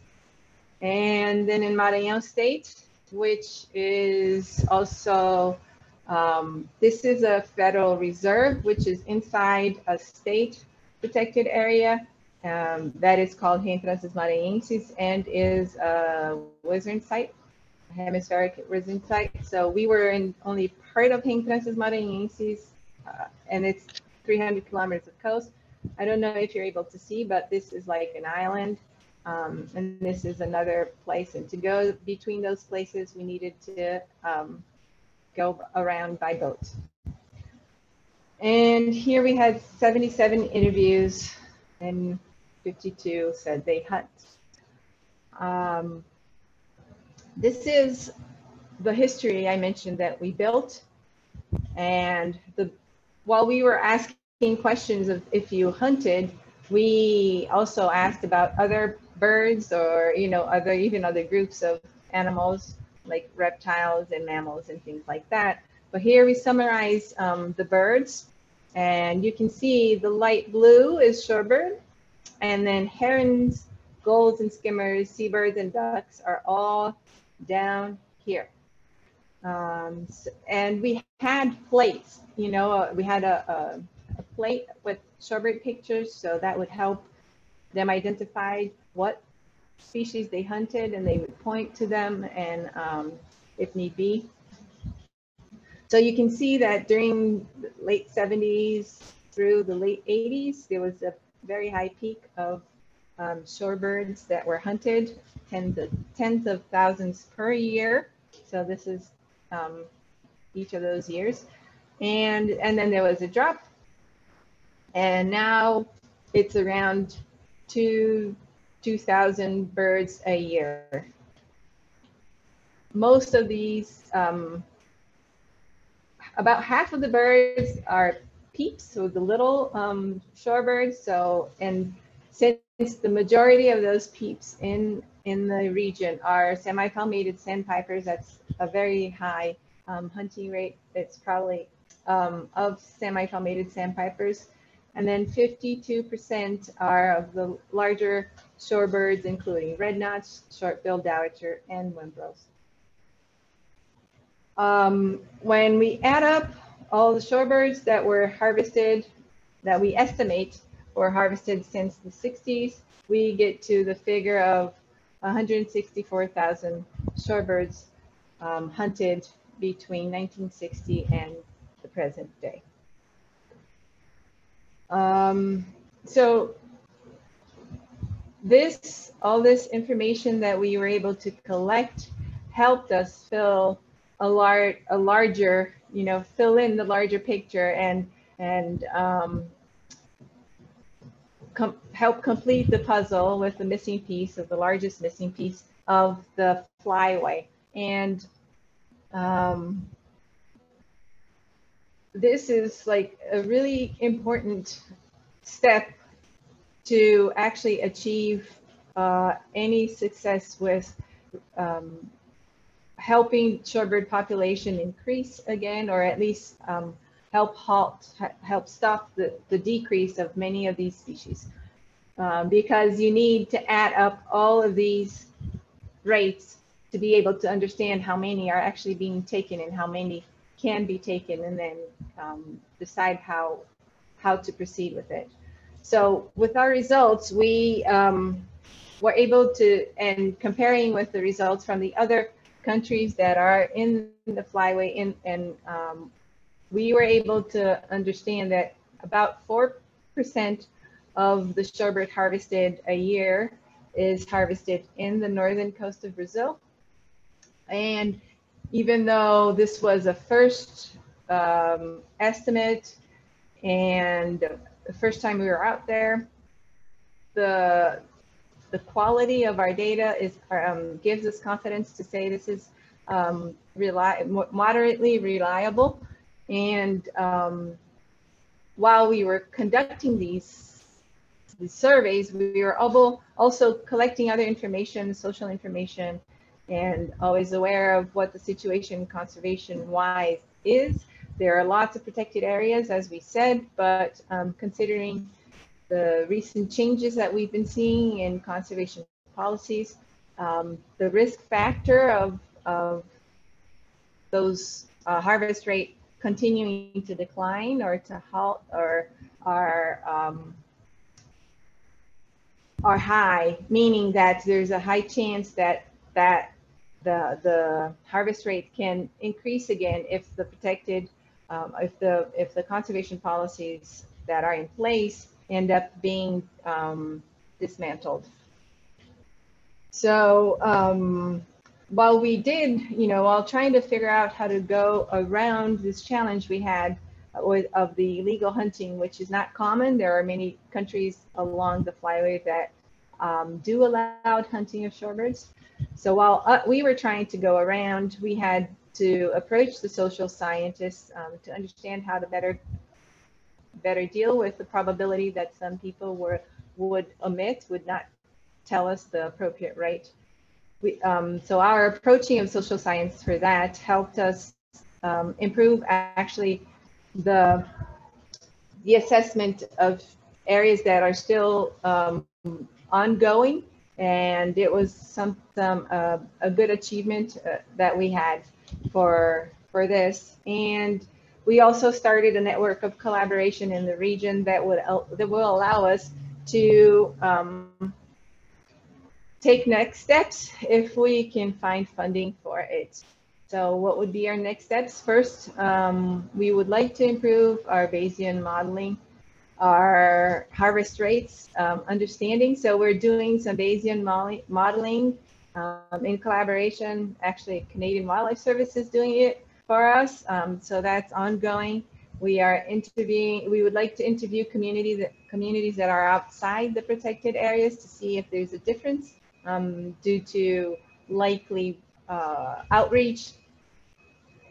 And then in Maranhão State, which is also, this is a federal reserve, which is inside a state protected area that is called Reentrâncias Maranhenses and is a wizard site, a hemispheric wizard site. So we were in only part of Reentrâncias Maranhenses, and it's 300 kilometers of coast. I don't know if you're able to see, but this is like an island. And this is another place. And to go between those places, we needed to go around by boat. And here we had 77 interviews and 52 said they hunt. This is the history I mentioned that we built. And while we were asking questions of if you hunted, we also asked about other birds or, you know, even other groups of animals like reptiles and mammals and things like that. But here we summarize the birds, and you can see the light blue is shorebird, and then herons, gulls and skimmers, seabirds and ducks are all down here. And we had plates, you know, we had a plate with shorebird pictures, so that would help them identify what species they hunted, and they would point to them and if need be. So you can see that during the late 70s through the late 80s, there was a very high peak of shorebirds that were hunted, tens of thousands per year. So this is each of those years. And then there was a drop. And now it's around 2,000 birds a year. Most of these, about half of the birds are peeps, so the little shorebirds. So, and since the majority of those peeps in the region are semi-palmated sandpipers, that's a very high hunting rate. It's probably of semi-palmated sandpipers. And then 52% are of the larger shorebirds, including red-notched, short-billed dowitcher, and whimbrels. When we add up all the shorebirds that were harvested, that we estimate were harvested since the 60s, we get to the figure of 164,000 shorebirds hunted between 1960 and the present day. So all this information that we were able to collect helped us fill larger, you know, fill in the larger picture and help complete the puzzle with the missing piece, of the largest missing piece of the flyway. And this is like a really important step to actually achieve any success with helping shorebird population increase again, or at least help stop the decrease of many of these species. Because you need to add up all of these rates to be able to understand how many are actually being taken and how many can be taken, and then decide how to proceed with it. So with our results, we were able to, and comparing with the results from the other countries that are in the flyway, we were able to understand that about 4% of the shorebird harvested a year is harvested in the northern coast of Brazil. And even though this was a first estimate, and the first time we were out there. The quality of our data gives us confidence to say this is moderately reliable. And while we were conducting these surveys, we were also collecting other information, social information, and always aware of what the situation conservation-wise is. There are lots of protected areas, as we said, but considering the recent changes that we've been seeing in conservation policies, the risk factor of those harvest rate continuing to decline or to halt or are high, meaning that there's a high chance that the harvest rate can increase again if the protected if the conservation policies that are in place end up being dismantled. So while we did, while trying to figure out how to go around this challenge we had of the illegal hunting, which is not common. There are many countries along the flyway that do allow hunting of shorebirds. So while we were trying to go around, we had to approach the social scientists to understand how to better deal with the probability that some people would not tell us the appropriate rate. So our approaching of social science for that helped us improve actually the assessment of areas that are still ongoing, and it was a good achievement that we had for this. And we also started a network of collaboration in the region that will allow us to take next steps if we can find funding for it. So what would be our next steps? First, we would like to improve our Bayesian modeling, our harvest rates understanding. So we're doing some Bayesian modeling in collaboration. Actually, Canadian Wildlife Service is doing it for us. So that's ongoing. We would like to interview communities that are outside the protected areas to see if there's a difference due to likely outreach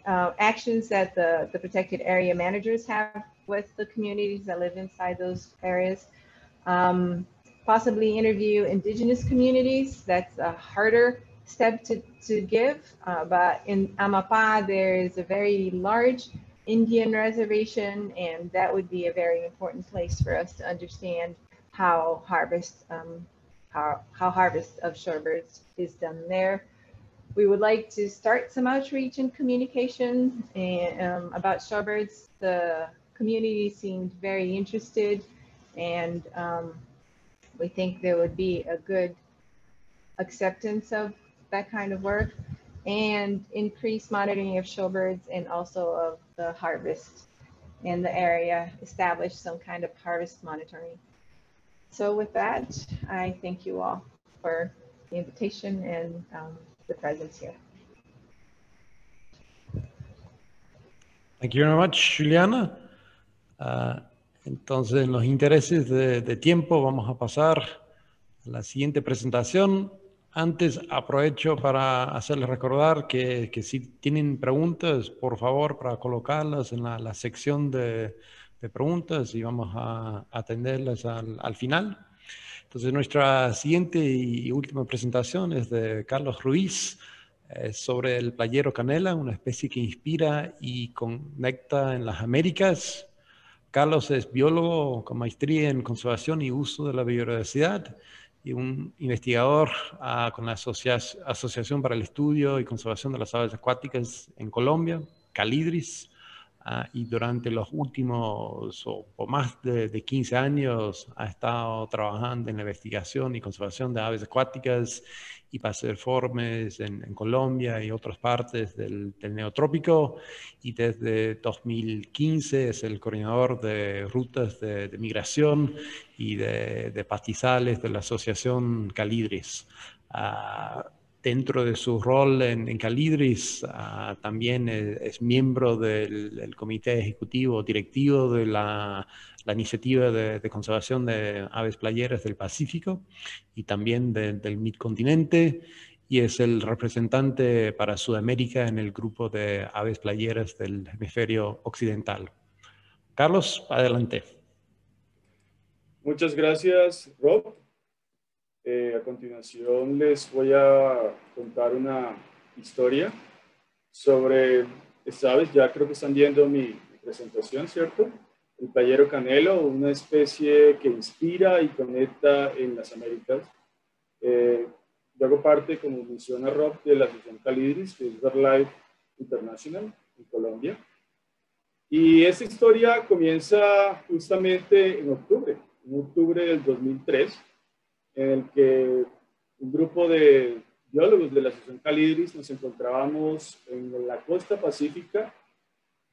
actions that the protected area managers have with the communities that live inside those areas. Possibly interview indigenous communities. That's a harder step to give, but in Amapá there is a very large Indian reservation, and that would be a very important place for us to understand how harvest of shorebirds is done there. We would like to start some outreach and communication about shorebirds. The community seemed very interested, and we think there would be a good acceptance of that kind of work, and increased monitoring of shorebirds and also of the harvest in the area, establish some kind of harvest monitoring. So with that, I thank you all for the invitation and the presence here. Thank you very much, Juliana. Entonces, en los intereses de tiempo, vamos a pasar a la siguiente presentación. Antes, aprovecho para hacerles recordar que si tienen preguntas, por favor, para colocarlas en la sección de preguntas, y vamos a atenderlas al final. Entonces, nuestra siguiente y última presentación es de Carlos Ruiz, sobre el playero canela, una especie que inspira y conecta en las Américas. Carlos es biólogo con maestría en conservación y uso de la biodiversidad y un investigador con la Asociación para el Estudio y Conservación de las Aves Acuáticas en Colombia, Calidris, y durante los últimos o más de 15 años ha estado trabajando en la investigación y conservación de aves acuáticas y paseriformes en Colombia y otras partes del neotrópico, y desde 2015 es el coordinador de rutas de migración y de pastizales de la Asociación Calidris. dentro de su rol en Calidris, también es miembro del comité ejecutivo directivo de la iniciativa de conservación de aves playeras del Pacífico y también del Midcontinente, y es el representante para Sudamérica en el grupo de aves playeras del hemisferio occidental. Carlos, adelante. Muchas gracias, Rob. A continuación les voy a contar una historia sobre estas aves. Ya creo que están viendo mi presentación, ¿cierto? El playero canelo, una especie que inspira y conecta en las Américas. Yo hago parte, como menciona Rob, de la asociación Calidris, que es BirdLife International en Colombia. Y esta historia comienza justamente en octubre del 2003, en el que un grupo de biólogos de la asociación Calidris nos encontrábamos en la costa pacífica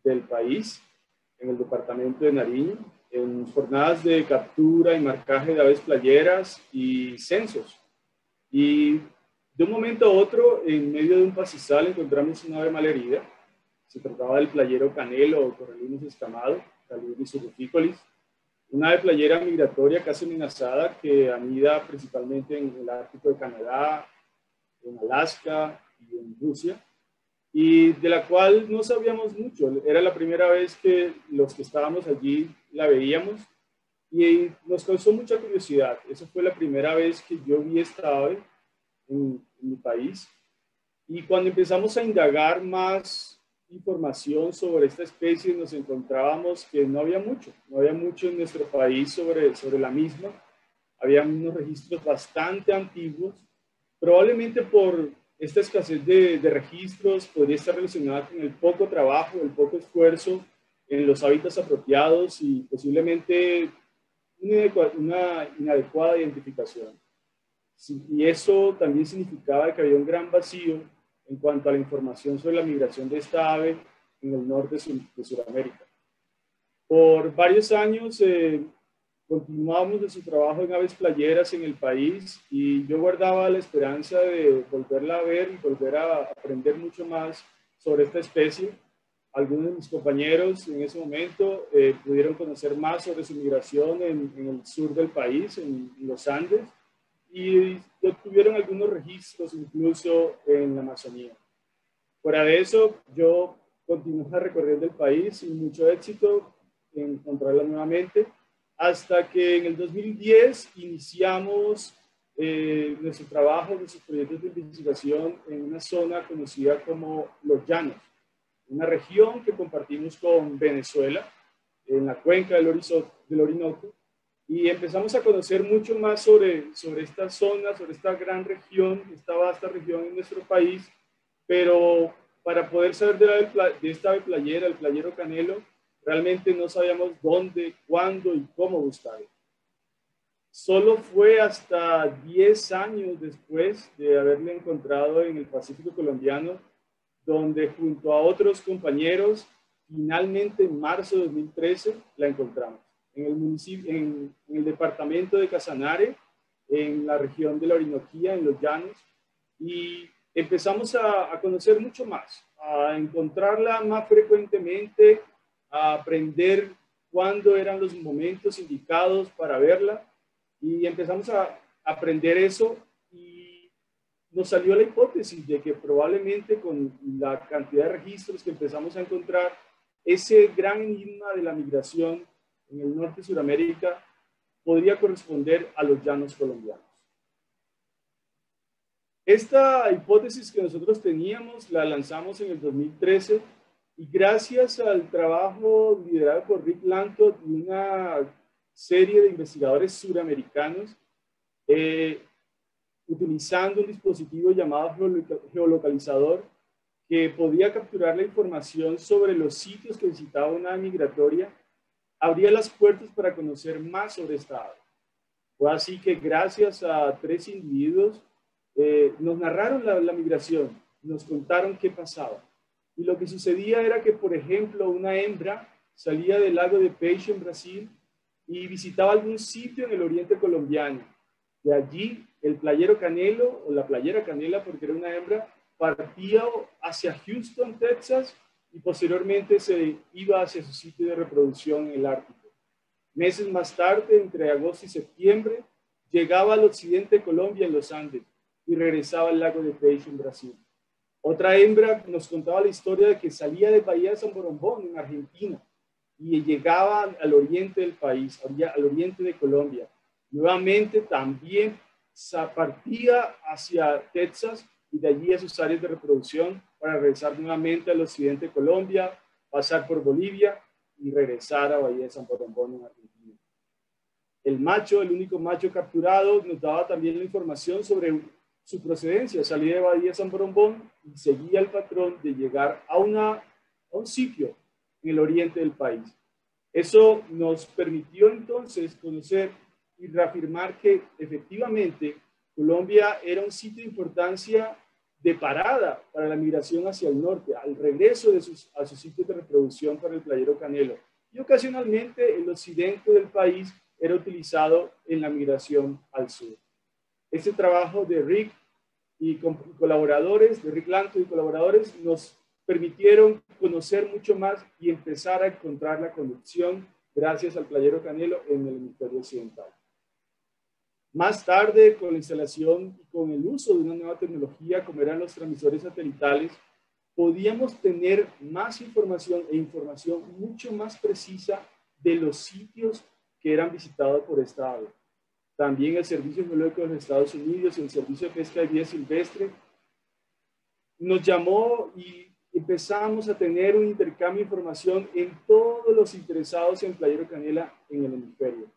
del país, en el departamento de Nariño, en jornadas de captura y marcaje de aves playeras y censos. Y de un momento a otro, en medio de un pastizal, encontramos una ave malherida. Se trataba del playero canelo o Correlinus escamado, Calidris ruficolis, una ave playera migratoria casi amenazada que anida principalmente en el Ártico de Canadá, en Alaska y en Rusia, y de la cual no sabíamos mucho. Era la primera vez que los que estábamos allí la veíamos y nos causó mucha curiosidad. Esa fue la primera vez que yo vi esta ave en mi país, y cuando empezamos a indagar más información sobre esta especie, nos encontrábamos que no había mucho en nuestro país sobre la misma. Había unos registros bastante antiguos, probablemente por esta escasez de registros. Podría estar relacionada con el poco trabajo, el poco esfuerzo en los hábitats apropiados y posiblemente una inadecuada identificación. Y eso también significaba que había un gran vacío en cuanto a la información sobre la migración de esta ave en el norte de Sudamérica. Por varios años continuamos de su trabajo en aves playeras en el país, y yo guardaba la esperanza de volverla a ver y volver a aprender mucho más sobre esta especie. Algunos de mis compañeros en ese momento pudieron conocer más sobre su migración en el sur del país, en los Andes, y obtuvieron algunos registros incluso en la Amazonía. Fuera de eso, yo continué recorriendo el país sin mucho éxito en encontrarla nuevamente, hasta que en el 2010 iniciamos nuestro trabajo, nuestros proyectos de investigación en una zona conocida como Los Llanos, una región que compartimos con Venezuela, en la cuenca del Orinoco. Y empezamos a conocer mucho más sobre esta zona, sobre esta gran región, esta vasta región en nuestro país, pero para poder saber de esta ave playera, el playero canelo, realmente no sabíamos dónde, cuándo y cómo buscarlo. Solo fue hasta 10 años después de haberla encontrado en el Pacífico colombiano, donde junto a otros compañeros, finalmente en marzo de 2013 la encontramos. En el municipio, en el departamento de Casanare, en la región de la Orinoquía, en los Llanos, y empezamos a conocer mucho más, a encontrarla más frecuentemente, a aprender cuándo eran los momentos indicados para verla, y empezamos a aprender eso, y nos salió la hipótesis de que probablemente con la cantidad de registros que empezamos a encontrar, ese gran enigma de la migración en el norte de Sudamérica podría corresponder a los llanos colombianos. Esta hipótesis que nosotros teníamos la lanzamos en el 2013, y gracias al trabajo liderado por Rick Lantot y una serie de investigadores suramericanos, utilizando un dispositivo llamado geolocalizador que podía capturar la información sobre los sitios que visitaba una ave migratoria, abría las puertas para conocer más sobre esta ave. Fue así que gracias a 3 individuos nos narraron la migración, nos contaron qué pasaba. Y lo que sucedía era que, por ejemplo, una hembra salía del lago de Peixe en Brasil y visitaba algún sitio en el oriente colombiano. De allí el playero canelo, o la playera canela porque era una hembra, partía hacia Houston, Texas, y posteriormente se iba hacia su sitio de reproducción en el Ártico. Meses más tarde, entre agosto y septiembre, llegaba al occidente de Colombia en los Andes y regresaba al lago de Peixe en Brasil. Otra hembra nos contaba la historia de que salía de Bahía de San Borombón en Argentina y llegaba al oriente del país, al oriente de Colombia. Nuevamente también partía hacia Texas y de allí a sus áreas de reproducción para regresar nuevamente al occidente de Colombia, pasar por Bolivia y regresar a Bahía de San Borombón en Argentina. El macho, el único macho capturado, nos daba también la información sobre su procedencia. Salía de Bahía de San Borombón y seguía el patrón de llegar a un sitio en el oriente del país. Eso nos permitió entonces conocer y reafirmar que efectivamente Colombia era un sitio de importancia de parada para la migración hacia el norte, al regreso a sus sitios de reproducción para el playero canelo. Y ocasionalmente el occidente del país era utilizado en la migración al sur. Este trabajo de Rick y colaboradores, de Rick Lanto y colaboradores, nos permitieron conocer mucho más y empezar a encontrar la conexión gracias al playero canelo en el hemisferio occidental. Más tarde, con la instalación y con el uso de una nueva tecnología como eran los transmisores satelitales, podíamos tener más información e información mucho más precisa de los sitios que eran visitados por esta ave. También el Servicio Geológico de los Estados Unidos y el Servicio de Pesca de Vida Silvestre nos llamó y empezamos a tener un intercambio de información en todos los interesados en playero canela en el hemisferio.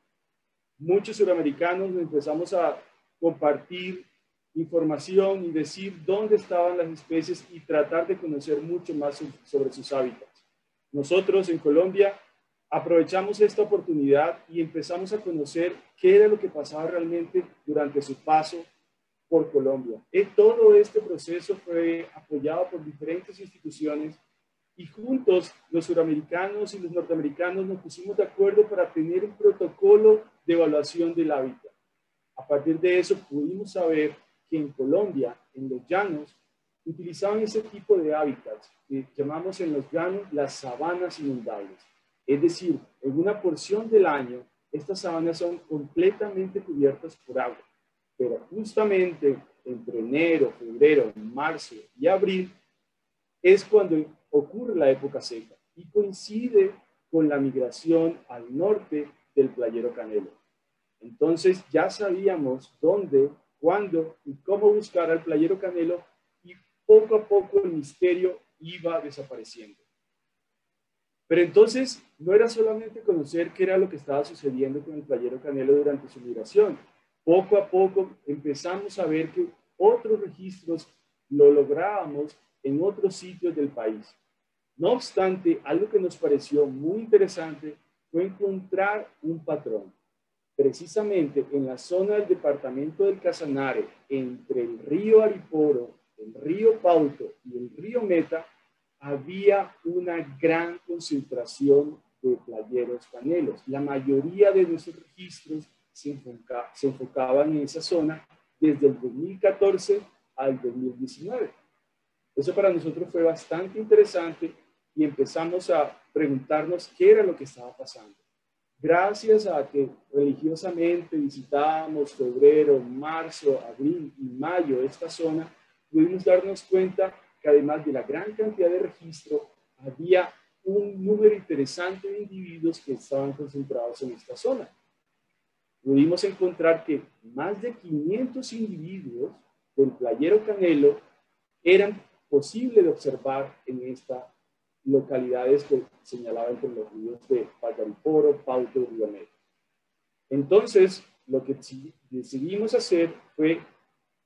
Muchos suramericanos empezamos a compartir información y decir dónde estaban las especies y tratar de conocer mucho más sobre sus hábitats. Nosotros en Colombia aprovechamos esta oportunidad y empezamos a conocer qué era lo que pasaba realmente durante su paso por Colombia. Todo este proceso fue apoyado por diferentes instituciones y juntos los suramericanos y los norteamericanos nos pusimos de acuerdo para tener un protocolo de evaluación del hábitat. A partir de eso pudimos saber que en Colombia, en los llanos, utilizaban ese tipo de hábitats que llamamos en los llanos las sabanas inundables. Es decir, en una porción del año, estas sabanas son completamente cubiertas por agua. Pero justamente entre enero, febrero, marzo y abril es cuando ocurre la época seca y coincide con la migración al norte del playero canelo. Entonces ya sabíamos dónde, cuándo y cómo buscar al playero canelo y poco a poco el misterio iba desapareciendo. Pero entonces no era solamente conocer qué era lo que estaba sucediendo con el playero canelo durante su migración. Poco a poco empezamos a ver que otros registros lo lográbamos en otros sitios del país. No obstante, algo que nos pareció muy interesante fue encontrar un patrón. Precisamente en la zona del departamento del Casanare, entre el río Ariporo, el río Pauto y el río Meta, había una gran concentración de playeros canelos. La mayoría de nuestros registros se enfocaban en esa zona desde el 2014 al 2019. Eso para nosotros fue bastante interesante y empezamos a preguntarnos qué era lo que estaba pasando. Gracias a que religiosamente visitábamos febrero, marzo, abril y mayo esta zona, pudimos darnos cuenta que además de la gran cantidad de registro, había un número interesante de individuos que estaban concentrados en esta zona. Pudimos encontrar que más de 500 individuos del playero canelo eran posibles de observar en estas localidades que señalaba entre los ríos de Ariporo, Pauto y Río Meta. Entonces, lo que decidimos hacer fue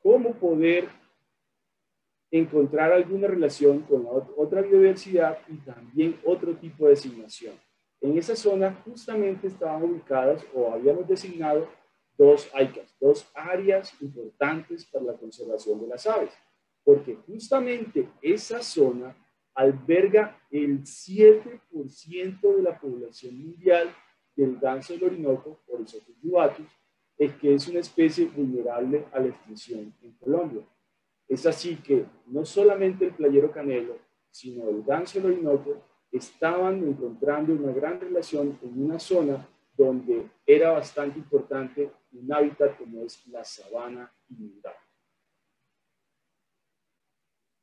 cómo poder encontrar alguna relación con la otra biodiversidad y también otro tipo de designación. En esa zona justamente estaban ubicadas o habíamos designado dos AICAs, dos áreas importantes para la conservación de las aves, porque justamente esa zona alberga el 7% de la población mundial del ganso del Orinoco, Oryzocus jubatus, es que es una especie vulnerable a la extinción en Colombia. Es así que no solamente el playero canelo, sino el ganso del Orinoco estaban encontrando una gran relación en una zona donde era bastante importante un hábitat como es la sabana inundable.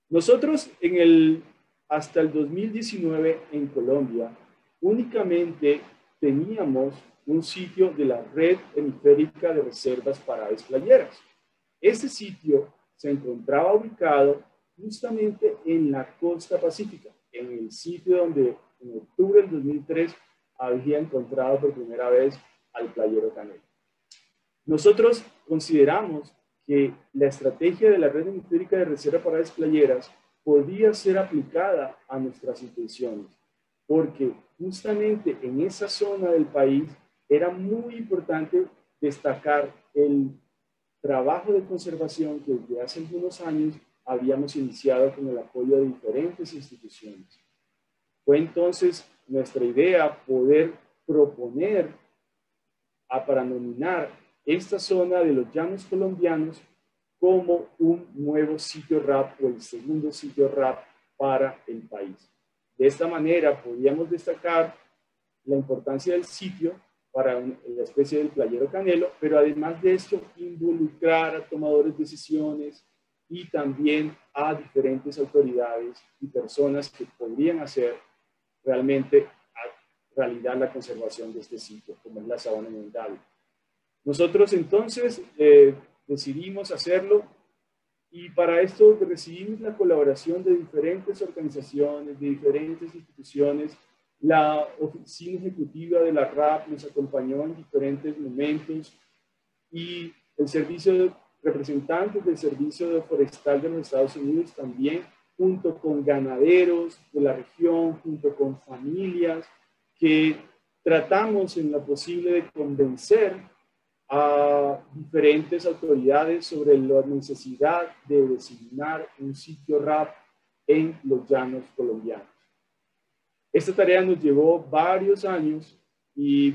Nosotros hasta el 2019 en Colombia únicamente teníamos un sitio de la Red Hemisférica de Reservas para Aves Playeras. Ese sitio se encontraba ubicado justamente en la costa pacífica, en el sitio donde en octubre del 2003 había encontrado por primera vez al playero canelo. Nosotros consideramos que la estrategia de la Red Hemisférica de Reserva para Aves Playeras podía ser aplicada a nuestras intenciones, porque justamente en esa zona del país era muy importante destacar el trabajo de conservación que desde hace algunos años habíamos iniciado con el apoyo de diferentes instituciones. Fue entonces nuestra idea poder proponer para nominar esta zona de los llanos colombianos como un nuevo sitio RAP o el segundo sitio RAP para el país. De esta manera podíamos destacar la importancia del sitio para la especie del playero canelo, pero además de esto involucrar a tomadores de decisiones y también a diferentes autoridades y personas que podrían hacer realmente realidad la conservación de este sitio, como es la sabana inundable. Nosotros entonces decidimos hacerlo y para esto recibimos la colaboración de diferentes organizaciones, de diferentes instituciones. La oficina ejecutiva de la RAP nos acompañó en diferentes momentos y el servicio, representantes del Servicio Forestal de los Estados Unidos también, junto con ganaderos de la región, junto con familias, que tratamos en lo posible de convencer a diferentes autoridades sobre la necesidad de designar un sitio RAP en los llanos colombianos. Esta tarea nos llevó varios años y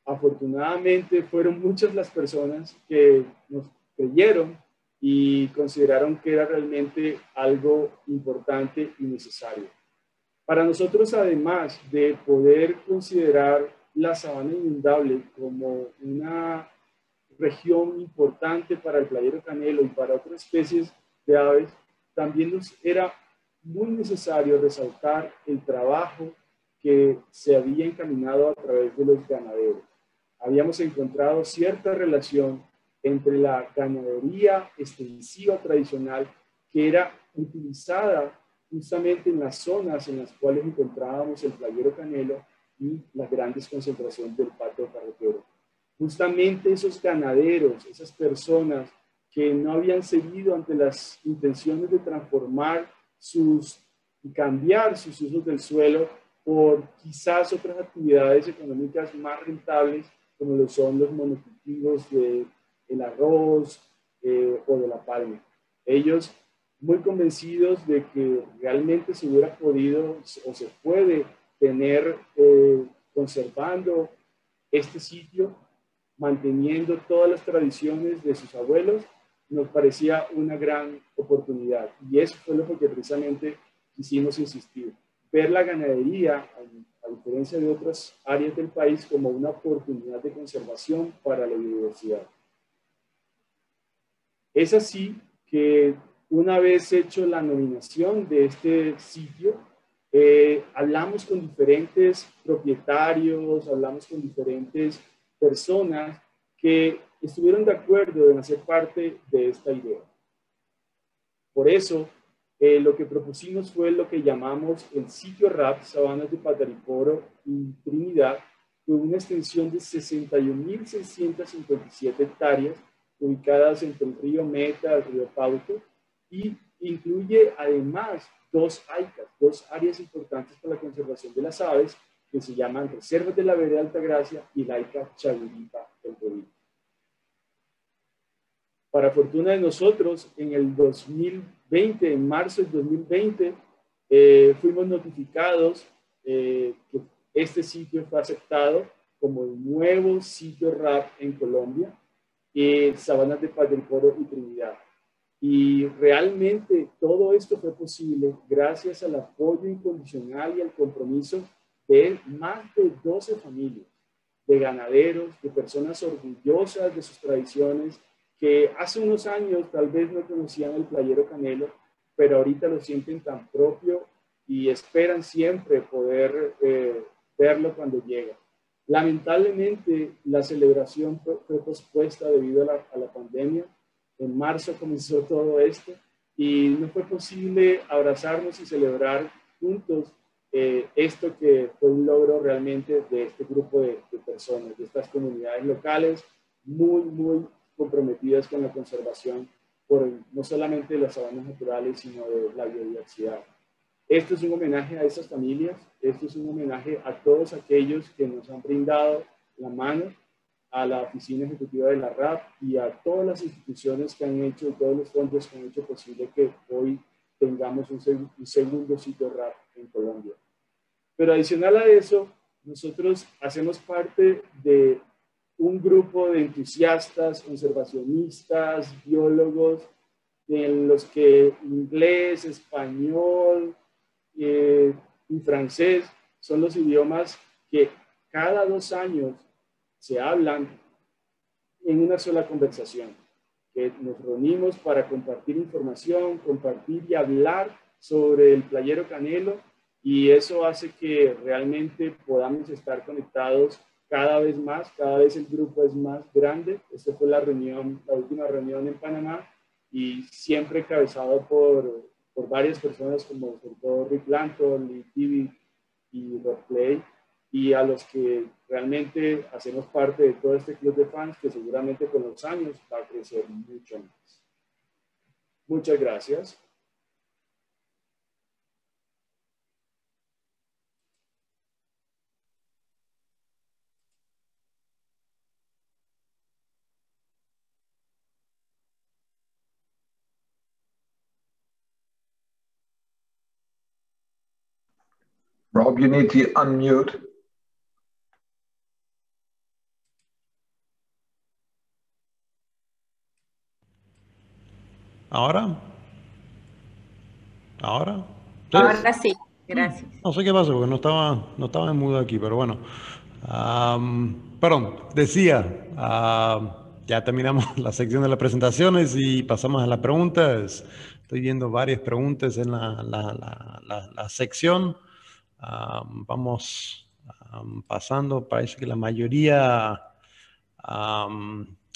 afortunadamente fueron muchas las personas que nos creyeron y consideraron que era realmente algo importante y necesario. Para nosotros, además de poder considerar la sabana inundable como una región importante para el playero canelo y para otras especies de aves, también nos era muy necesario resaltar el trabajo que se había encaminado a través de los ganaderos. Habíamos encontrado cierta relación entre la ganadería extensiva tradicional que era utilizada justamente en las zonas en las cuales encontrábamos el playero canelo y las grandes concentraciones del pato carretero. Justamente esos ganaderos, esas personas que no habían cedido ante las intenciones de transformar y cambiar sus usos del suelo por quizás otras actividades económicas más rentables, como lo son los monocultivos del arroz o de la palma. Ellos muy convencidos de que realmente se hubiera podido o se puede tener conservando este sitio, manteniendo todas las tradiciones de sus abuelos, nos parecía una gran oportunidad. Y eso fue lo que precisamente quisimos insistir. Ver la ganadería, a diferencia de otras áreas del país, como una oportunidad de conservación para la biodiversidad. Es así que una vez hecho la nominación de este sitio, hablamos con diferentes propietarios, hablamos con diferentes personas que estuvieron de acuerdo en hacer parte de esta idea. Por eso, lo que propusimos fue lo que llamamos el sitio RAP Sabanas de Patariporo y Trinidad, con una extensión de 61.657 hectáreas, ubicadas entre el río Meta y el río Pauto, y incluye además dos AICAs, dos áreas importantes para la conservación de las aves, que se llaman Reservas de la Vereda Altagracia y la AICA Chaviripa del Rodillo. Para fortuna de nosotros, en el 2020, en marzo del 2020, fuimos notificados que este sitio fue aceptado como el nuevo sitio RAP en Colombia. Sabanas de Padre y Trinidad. Y realmente todo esto fue posible gracias al apoyo incondicional y al compromiso de más de 12 familias, de ganaderos, de personas orgullosas de sus tradiciones, que hace unos años tal vez no conocían el playero canelo, pero ahorita lo sienten tan propio y esperan siempre poder verlo cuando llega. Lamentablemente, la celebración fue pospuesta debido a la pandemia. En marzo comenzó todo esto y no fue posible abrazarnos y celebrar juntos esto que fue un logro realmente de este grupo de personas, de estas comunidades locales muy comprometidas con la conservación por no solamente de las sabanas naturales, sino de la biodiversidad. Esto es un homenaje a esas familias, esto es un homenaje a todos aquellos que nos han brindado la mano, a la Oficina Ejecutiva de la RAP y a todas las instituciones que han hecho, todos los fondos que han hecho posible que hoy tengamos un segundo sitio RAP en Colombia. Pero adicional a eso, nosotros hacemos parte de un grupo de entusiastas, conservacionistas, biólogos, en los que inglés, español y francés son los idiomas que cada 2 años se hablan en una sola conversación, que nos reunimos para compartir información, compartir y hablar sobre el playero canelo, y eso hace que realmente podamos estar conectados cada vez más, cada vez el grupo es más grande. Esta fue la última reunión en Panamá, y siempre encabezado por varias personas como sobre todo Rick Lanton, Lee Tibi y Rob Clay, y a los que realmente hacemos parte de todo este club de fans que seguramente con los años va a crecer mucho más. Muchas gracias. Rob, you need to unmute. ¿Ahora? ¿Ahora? ¿Sí? Ahora sí, gracias. No sé qué pasó, porque no estaba en mudo aquí, pero bueno. Perdón, decía, ya terminamos la sección de las presentaciones y pasamos a las preguntas. Estoy viendo varias preguntas en la sección. Vamos pasando, parece que la mayoría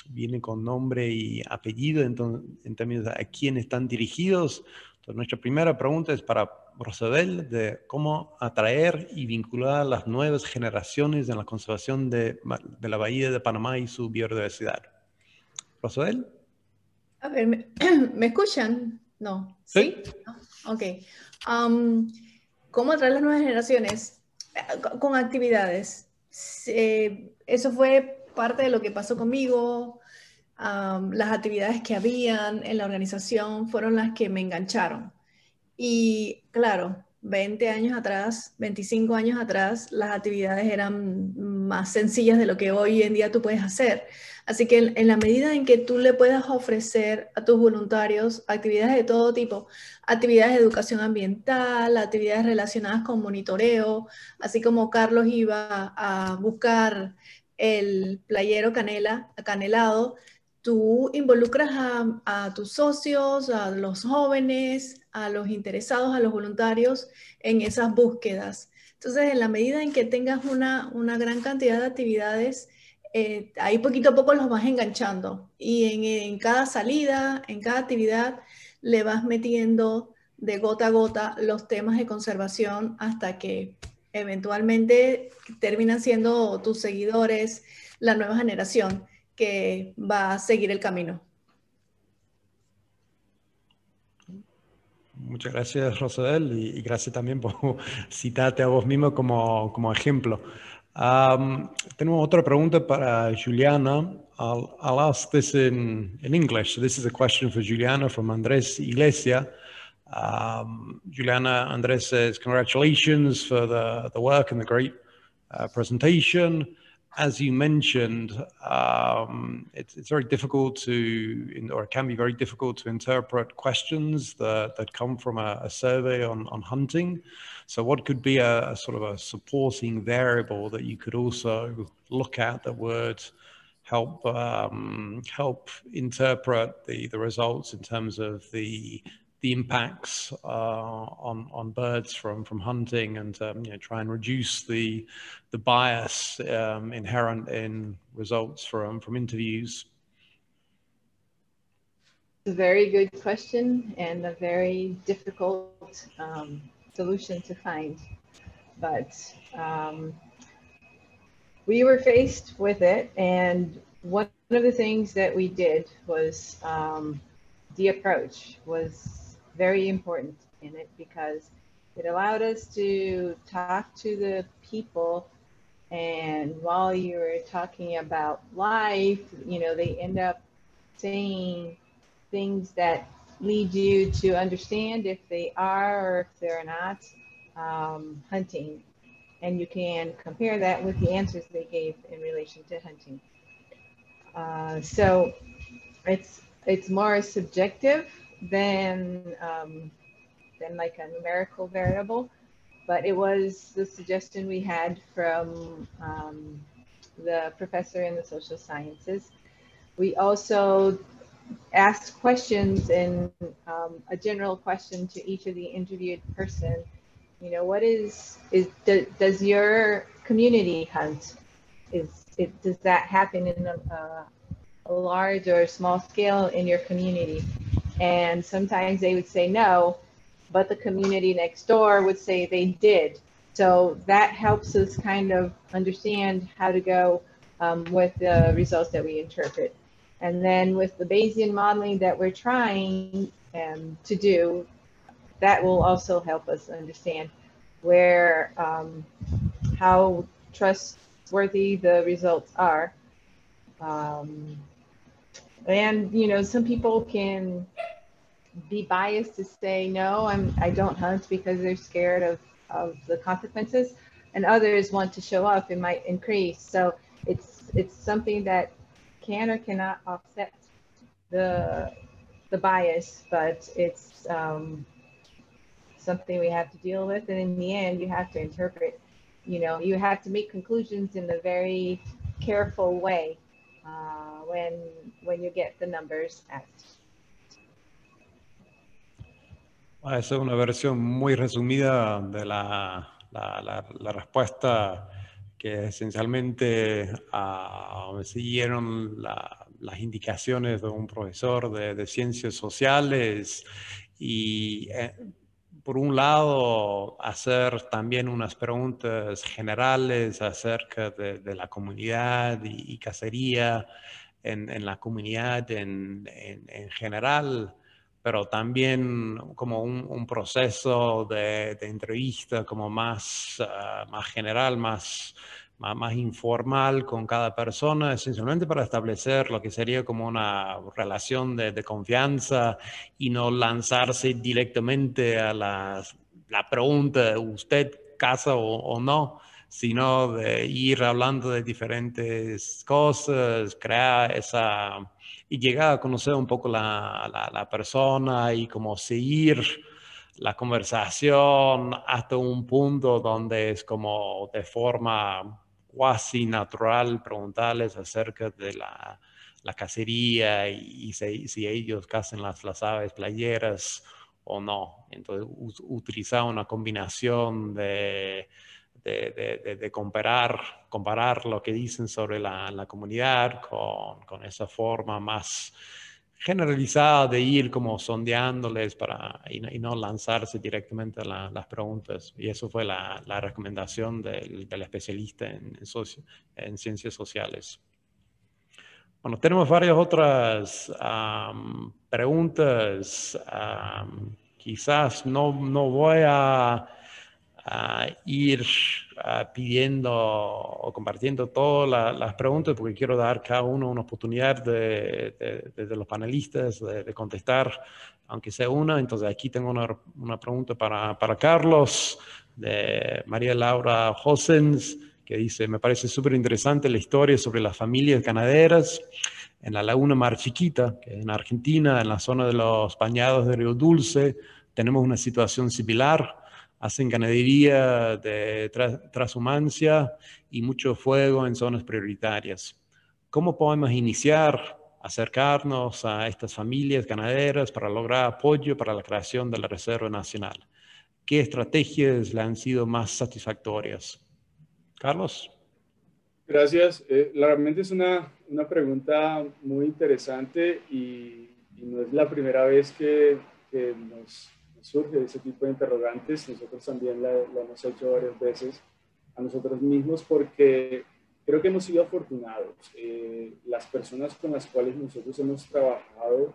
viene con nombre y apellido en términos de a quién están dirigidos. Entonces, nuestra primera pregunta es para Rosabel, de cómo atraer y vincular a las nuevas generaciones en la conservación de la Bahía de Panamá y su biodiversidad. Rosabel. A ver, ¿me escuchan? No. ¿Sí? ¿Sí? Ok. ¿Cómo atraer las nuevas generaciones? Con actividades. Eso fue parte de lo que pasó conmigo. Las actividades que habían en la organización fueron las que me engancharon. Y claro, 20 años atrás, 25 años atrás, las actividades eran más sencillas de lo que hoy en día tú puedes hacer. Así que en la medida en que tú le puedas ofrecer a tus voluntarios actividades de todo tipo, actividades de educación ambiental, actividades relacionadas con monitoreo, así como Carlos iba a buscar el playero canelado, tú involucras a tus socios, a los jóvenes, a los interesados, a los voluntarios en esas búsquedas. Entonces, en la medida en que tengas una gran cantidad de actividades, ahí poquito a poco los vas enganchando. Y en cada salida, en cada actividad, le vas metiendo de gota a gota los temas de conservación hasta que eventualmente terminan siendo tus seguidores, la nueva generación que va a seguir el camino. Muchas gracias, Rosabel, y gracias también por citarte a vos mismo como ejemplo. Tenemos otra pregunta para Juliana. I'll ask this in English. So this is a question for Juliana from Andrés Iglesia. Juliana, Andrés says, congratulations for the work and the great presentation. as you mentioned, it's very difficult to, or it can be very difficult to interpret questions that come from a survey on hunting. So what could be a sort of a supporting variable that you could also look at that would help interpret the results in terms of the impacts on birds from hunting, and try and reduce the bias inherent in results from interviews? It's a very good question and a very difficult solution to find, but we were faced with it, and one of the things that we did was the approach was very important in it, because it allowed us to talk to the people, and while you were talking about life, they end up saying things that lead you to understand if they are or if they're not hunting, and you can compare that with the answers they gave in relation to hunting. So it's more subjective than like a numerical variable, but it was the suggestion we had from the professor in the social sciences. We also asked questions, in a general question to each of the interviewed person. What does your community hunt? Does that happen in a large or small scale in your community? And sometimes they would say no, but the community next door would say they did. So that helps us kind of understand how to go with the results that we interpret. And then with the Bayesian modeling that we're trying to do, that will also help us understand where, how trustworthy the results are. And some people can be biased to say, no, I don't hunt because they're scared of the consequences, and others want to show up, it might increase. So it's something that can or cannot offset the bias, but it's something we have to deal with, and in the end you have to interpret, you have to make conclusions in a very careful way when you get the numbers out. Esa es una versión muy resumida de la respuesta, que esencialmente siguieron las indicaciones de un profesor de ciencias sociales, y por un lado hacer también unas preguntas generales acerca de la comunidad y cacería en la comunidad en general, pero también como un proceso de entrevista como más general, más informal con cada persona, esencialmente para establecer lo que sería como una relación de confianza, y no lanzarse directamente a la pregunta, ¿usted caza o no?, sino de ir hablando de diferentes cosas, crear esa, y llegar a conocer un poco la persona, y como seguir la conversación hasta un punto donde es como de forma cuasi natural preguntarles acerca de la cacería y si ellos cazan las aves playeras o no. Entonces utilizar una combinación de comparar lo que dicen sobre la comunidad con esa forma más generalizada de ir como sondeándoles y no lanzarse directamente a las preguntas. Y eso fue la recomendación del especialista en ciencias sociales. Bueno, tenemos varias otras preguntas. Quizás no voy a ir pidiendo o compartiendo todas las preguntas, porque quiero dar a cada uno una oportunidad de los panelistas de contestar, aunque sea una. Entonces aquí tengo una pregunta para Carlos, de María Laura Hossens, que dice: me parece súper interesante la historia sobre las familias ganaderas en la laguna Mar Chiquita, que en Argentina, en la zona de los Bañados de Río Dulce, tenemos una situación similar. Hacen ganadería de transhumancia y mucho fuego en zonas prioritarias. ¿Cómo podemos iniciar, acercarnos a estas familias ganaderas para lograr apoyo para la creación de la Reserva Nacional? ¿Qué estrategias le han sido más satisfactorias? Carlos. Gracias. Realmente es una pregunta muy interesante y no es la primera vez que nos surge ese tipo de interrogantes. Nosotros también la hemos hecho varias veces a nosotros mismos porque creo que hemos sido afortunados. Las personas con las cuales nosotros hemos trabajado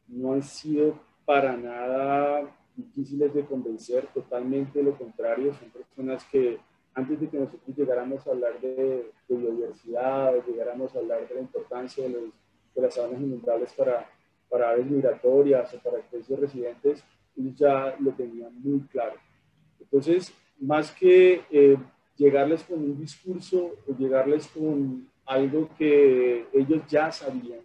no han sido para nada difíciles de convencer, totalmente lo contrario. Son personas que antes de que nosotros llegáramos a hablar de biodiversidad, llegáramos a hablar de la importancia de las zonas inundables para aves migratorias o para especies residentes, ellos ya lo tenían muy claro. Entonces, más que llegarles con un discurso o llegarles con algo que ellos ya sabían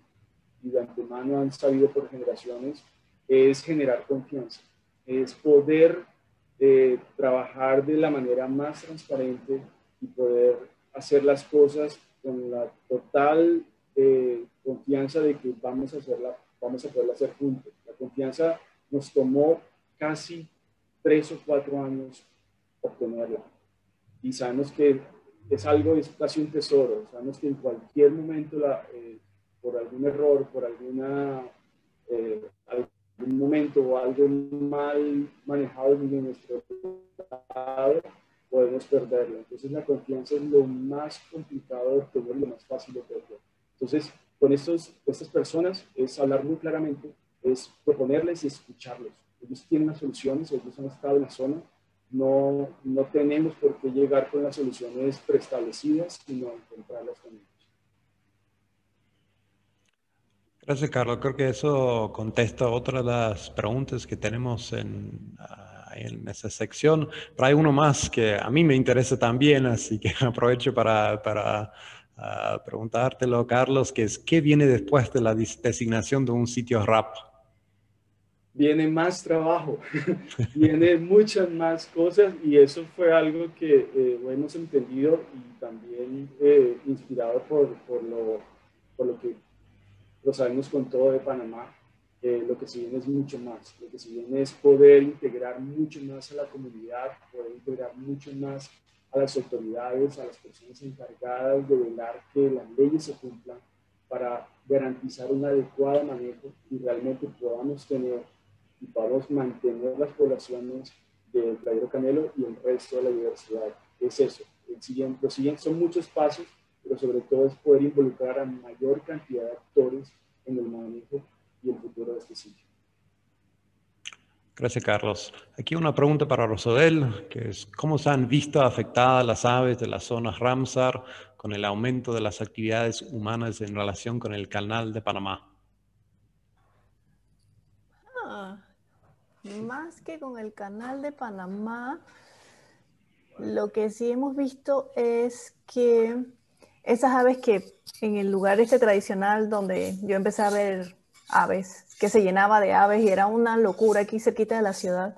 y de antemano han sabido por generaciones, es generar confianza, es poder trabajar de la manera más transparente y poder hacer las cosas con la total confianza de que vamos a poderla hacer juntos. La confianza nos tomó casi 3 o 4 años obtenerla. Y sabemos que es casi un tesoro. Sabemos que en cualquier momento, por algún error, por algún momento o algo mal manejado en nuestro lado, podemos perderlo. Entonces la confianza es lo más complicado de obtener y lo más fácil de perder. Entonces, con estas personas es hablar muy claramente, es proponerles y escucharlos. Ellos tienen las soluciones, ellos han estado en la zona. No tenemos por qué llegar con las soluciones preestablecidas, sino encontrarlas con ellos. Gracias, Carlos. Creo que eso contesta otra de las preguntas que tenemos en esa sección. Pero hay uno más que a mí me interesa también, así que aprovecho para preguntártelo, Carlos, que es: ¿qué viene después de la designación de un sitio RAP? Viene más trabajo, viene muchas más cosas y eso fue algo que hemos entendido y también inspirado por lo que lo sabemos con todo de Panamá. Lo que se viene es mucho más, lo que se viene es poder integrar mucho más a la comunidad, poder integrar mucho más a las autoridades, a las personas encargadas de velar que las leyes se cumplan para garantizar un adecuado manejo y realmente podamos tener y podamos mantener las poblaciones del Playero Canelo y el resto de la diversidad. Es eso. Lo siguiente son muchos pasos, pero sobre todo es poder involucrar a mayor cantidad de actores en el manejo y el futuro de este sitio. Gracias, Carlos. Aquí una pregunta para Rosabel, que es: ¿cómo se han visto afectadas las aves de las zonas Ramsar con el aumento de las actividades humanas en relación con el Canal de Panamá? Más que con el Canal de Panamá, lo que sí hemos visto es que esas aves que en el lugar tradicional donde yo empecé a ver aves, que se llenaba de aves y era una locura aquí cerquita de la ciudad,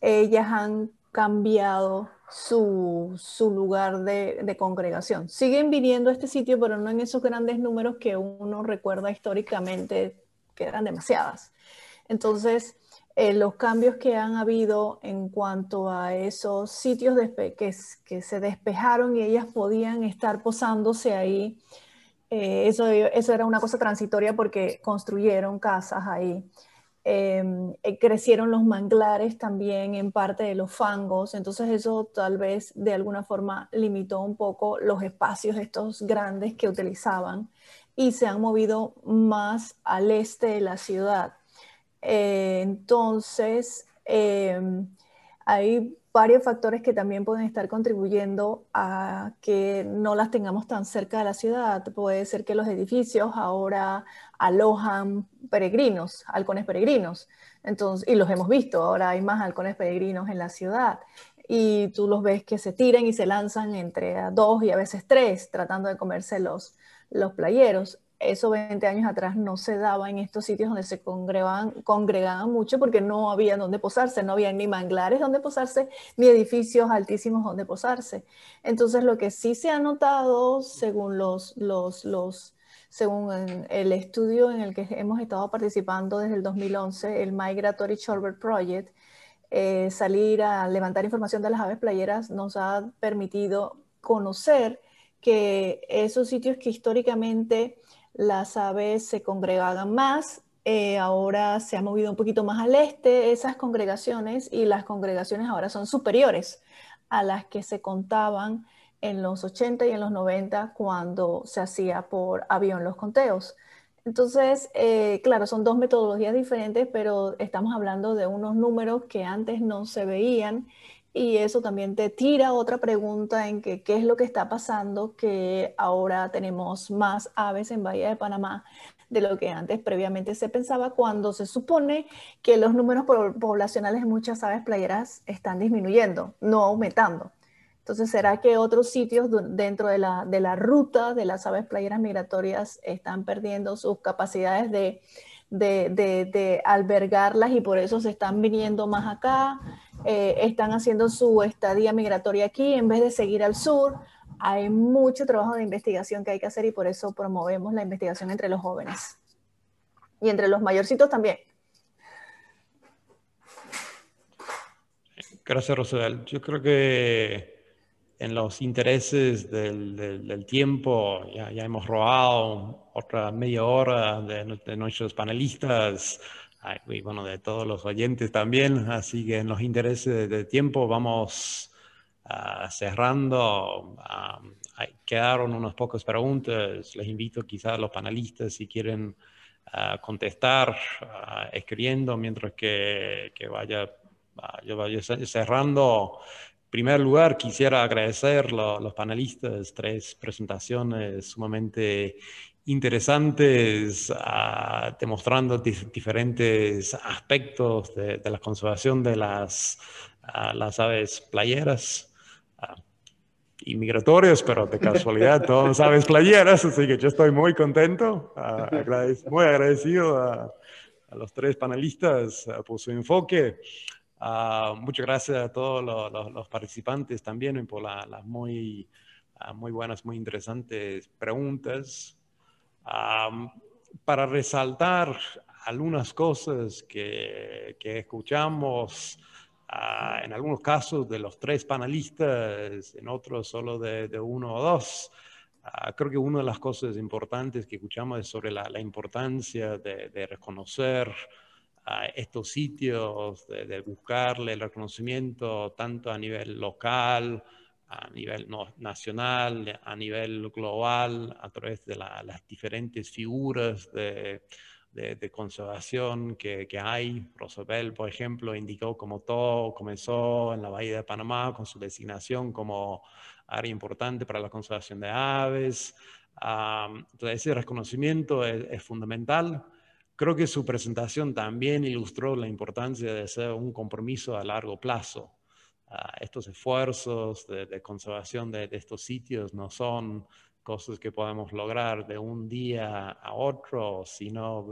ellas han cambiado su lugar de congregación. Siguen viniendo a este sitio, pero no en esos grandes números que uno recuerda históricamente, que eran demasiadas. Entonces, los cambios que han habido en cuanto a esos sitios que se despejaron y ellas podían estar posándose ahí, eso era una cosa transitoria porque construyeron casas ahí. Crecieron los manglares también en parte de los fangos, entonces eso tal vez de alguna forma limitó un poco los espacios estos grandes que utilizaban y se han movido más al este de la ciudad. Entonces, hay varios factores que también pueden estar contribuyendo a que no las tengamos tan cerca de la ciudad. Puede ser que los edificios ahora alojan peregrinos, halcones peregrinos. Entonces, y los hemos visto, ahora hay más halcones peregrinos en la ciudad. y tú los ves que se tiran y se lanzan entre 2 y a veces 3 tratando de comerse los playeros. Eso 20 años atrás no se daba en estos sitios donde se congregaban mucho porque no había donde posarse, no había ni manglares donde posarse, ni edificios altísimos donde posarse. Entonces lo que sí se ha notado según según el estudio en el que hemos estado participando desde el 2011, el Migratory Shorebird Project, salir a levantar información de las aves playeras nos ha permitido conocer que esos sitios que históricamente las aves se congregaban más, ahora se ha movido un poquito más al este esas congregaciones, y las congregaciones ahora son superiores a las que se contaban en los 80 y en los 90 cuando se hacía por avión los conteos. Entonces, claro, son dos metodologías diferentes, pero estamos hablando de unos números que antes no se veían, y eso también te tira otra pregunta en que qué es lo que está pasando, que ahora tenemos más aves en Bahía de Panamá de lo que antes previamente se pensaba, cuando se supone que los números poblacionales de muchas aves playeras están disminuyendo, no aumentando. Entonces, ¿será que otros sitios dentro de la ruta de las aves playeras migratorias están perdiendo sus capacidades de albergarlas y por eso se están viniendo más acá? Están haciendo su estadía migratoria aquí en vez de seguir al sur. Hay mucho trabajo de investigación que hay que hacer, y por eso promovemos la investigación entre los jóvenes y entre los mayorcitos también. Gracias, Rosabel. Yo creo que en los intereses del tiempo ya hemos robado otra media hora de nuestros panelistas y bueno, de todos los oyentes también. Así que en los intereses del tiempo vamos cerrando. Quedaron unas pocas preguntas. Les invito quizás a los panelistas, si quieren contestar escribiendo mientras que yo vaya cerrando. En primer lugar, quisiera agradecer a los panelistas, 3 presentaciones sumamente interesantes, demostrando diferentes aspectos de la conservación de las aves playeras y migratorias, pero de casualidad todas aves playeras, así que yo estoy muy contento, muy agradecido a los 3 panelistas por su enfoque. Muchas gracias a todos los participantes también por las muy buenas, muy interesantes preguntas. Para resaltar algunas cosas que escuchamos, en algunos casos de los 3 panelistas, en otros solo de 1 o 2, creo que una de las cosas importantes que escuchamos es sobre la importancia de reconocer estos sitios, de buscarle el reconocimiento tanto a nivel local, a nivel nacional, a nivel global, a través de las diferentes figuras de conservación que hay. Rosabel, por ejemplo, indicó cómo todo comenzó en la Bahía de Panamá con su designación como área importante para la conservación de aves. Entonces, ese reconocimiento es fundamental. Creo que su presentación también ilustró la importancia de ser un compromiso a largo plazo. Estos esfuerzos de conservación de estos sitios no son cosas que podemos lograr de un día a otro, sino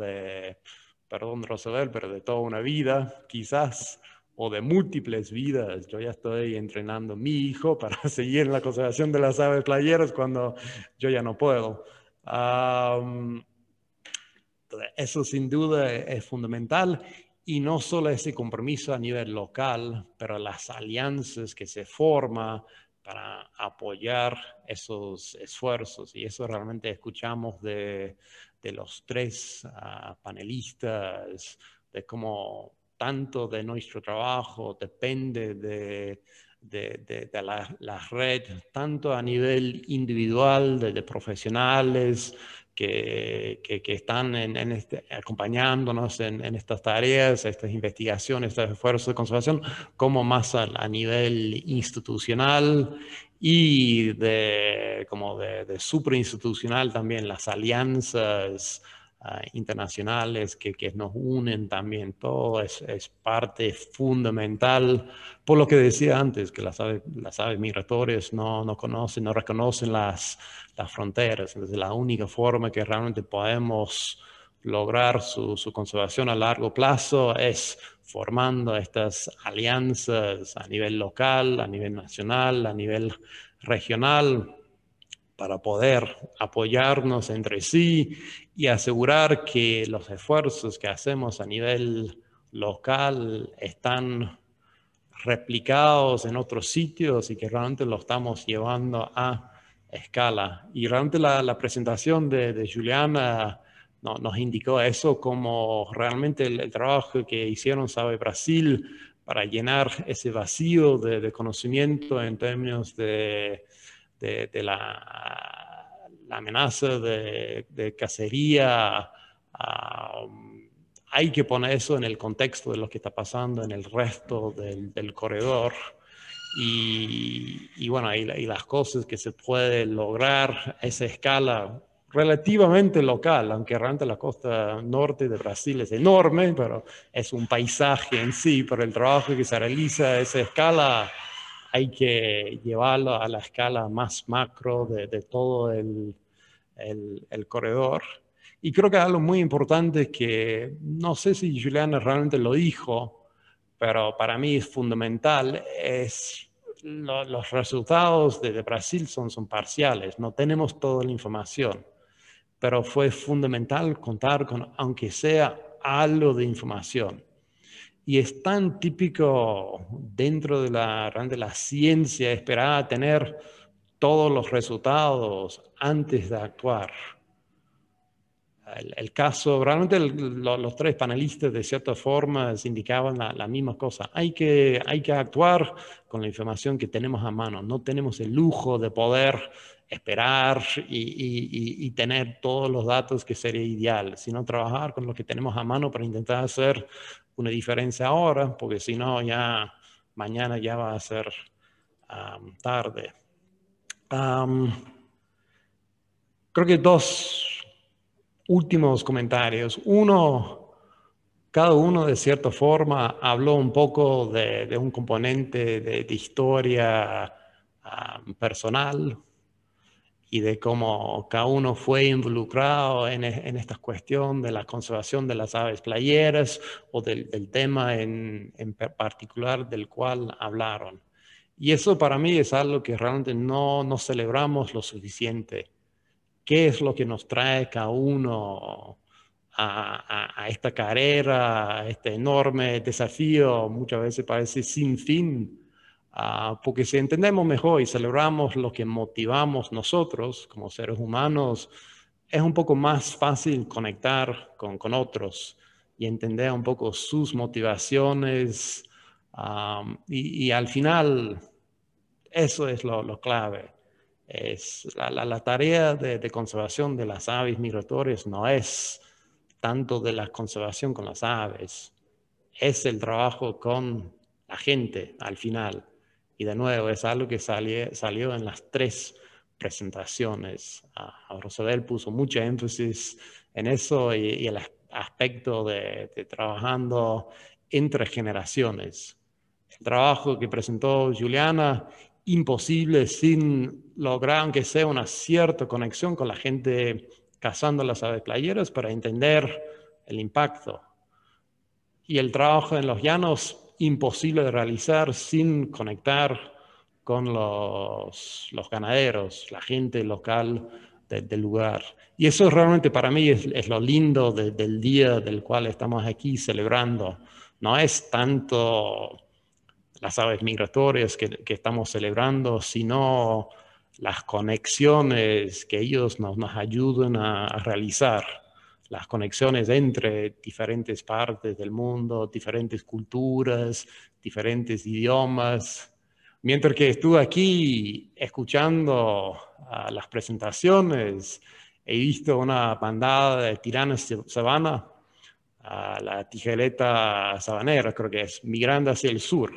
perdón, Rosabel, pero de toda una vida, quizás, o de múltiples vidas. Yo ya estoy entrenando a mi hijo para seguir en la conservación de las aves playeras cuando yo ya no puedo. Eso sin duda es fundamental, y no solo ese compromiso a nivel local, pero las alianzas que se forman para apoyar esos esfuerzos. Y eso realmente escuchamos de los 3 panelistas, de cómo tanto de nuestro trabajo depende de la red, tanto a nivel individual, de profesionales que están acompañándonos en estas tareas, estas investigaciones, estos esfuerzos de conservación, como más a nivel institucional y como de superinstitucional también, las alianzas internacionales que nos unen también. Todo es parte fundamental, por lo que decía antes, que las aves migratorias no reconocen las fronteras. Entonces, la única forma que realmente podemos lograr su conservación a largo plazo es formando estas alianzas a nivel local, a nivel nacional, a nivel regional, para poder apoyarnos entre sí y asegurar que los esfuerzos que hacemos a nivel local están replicados en otros sitios y que realmente lo estamos llevando a escala. Y realmente la presentación de Juliana nos indicó eso, como realmente el trabajo que hicieron Sabe Brasil para llenar ese vacío de conocimiento en términos de la amenaza de cacería. Hay que poner eso en el contexto de lo que está pasando en el resto del corredor. Y bueno, y las cosas que se puede lograr a esa escala relativamente local, aunque realmente la costa norte de Brasil es enorme, pero es un paisaje en sí. Pero el trabajo que se realiza a esa escala hay que llevarlo a la escala más macro de todo el corredor. Y creo que algo muy importante que no sé si Juliana realmente lo dijo, pero para mí es fundamental, es los resultados de Brasil son parciales, no tenemos toda la información, pero fue fundamental contar con, aunque sea algo de información. Y es tan típico dentro de la ciencia esperar tener todos los resultados antes de actuar. El caso, realmente los tres panelistas de cierta forma indicaban la misma cosa. Hay que actuar con la información que tenemos a mano. No tenemos el lujo de poder esperar y tener todos los datos, que sería ideal, sino trabajar con lo que tenemos a mano para intentar hacer una diferencia ahora, porque si no, ya mañana ya va a ser tarde. Creo que dos últimos comentarios. Uno, cada uno de cierta forma habló un poco de un componente de historia personal y de cómo cada uno fue involucrado en esta cuestión de la conservación de las aves playeras o del tema en particular del cual hablaron. Y eso para mí es algo que realmente no celebramos lo suficiente. ¿Qué es lo que nos trae cada uno a esta carrera, a este enorme desafío? Muchas veces parece sin fin, porque si entendemos mejor y celebramos lo que motivamos nosotros como seres humanos, es un poco más fácil conectar con otros y entender un poco sus motivaciones, y al final eso es lo clave. Es la tarea de conservación de las aves migratorias no es tanto de la conservación con las aves, es el trabajo con la gente al final. Y de nuevo, es algo que salió en las tres presentaciones. Rosabel puso mucho énfasis en eso y el aspecto de trabajando entre generaciones. El trabajo que presentó Juliana, imposible sin lograr, aunque sea una cierta conexión con la gente cazando las aves playeras para entender el impacto. Y el trabajo en los llanos, imposible de realizar sin conectar con los ganaderos, la gente local del lugar. Y eso realmente para mí es lo lindo del día del cual estamos aquí celebrando. No es tanto las aves migratorias que estamos celebrando, sino las conexiones que ellos nos ayudan a realizar, las conexiones entre diferentes partes del mundo, diferentes culturas, diferentes idiomas. Mientras que estuve aquí escuchando las presentaciones, he visto una bandada de tiranas sabana, la tijereta sabanera, creo que es, migrando hacia el sur,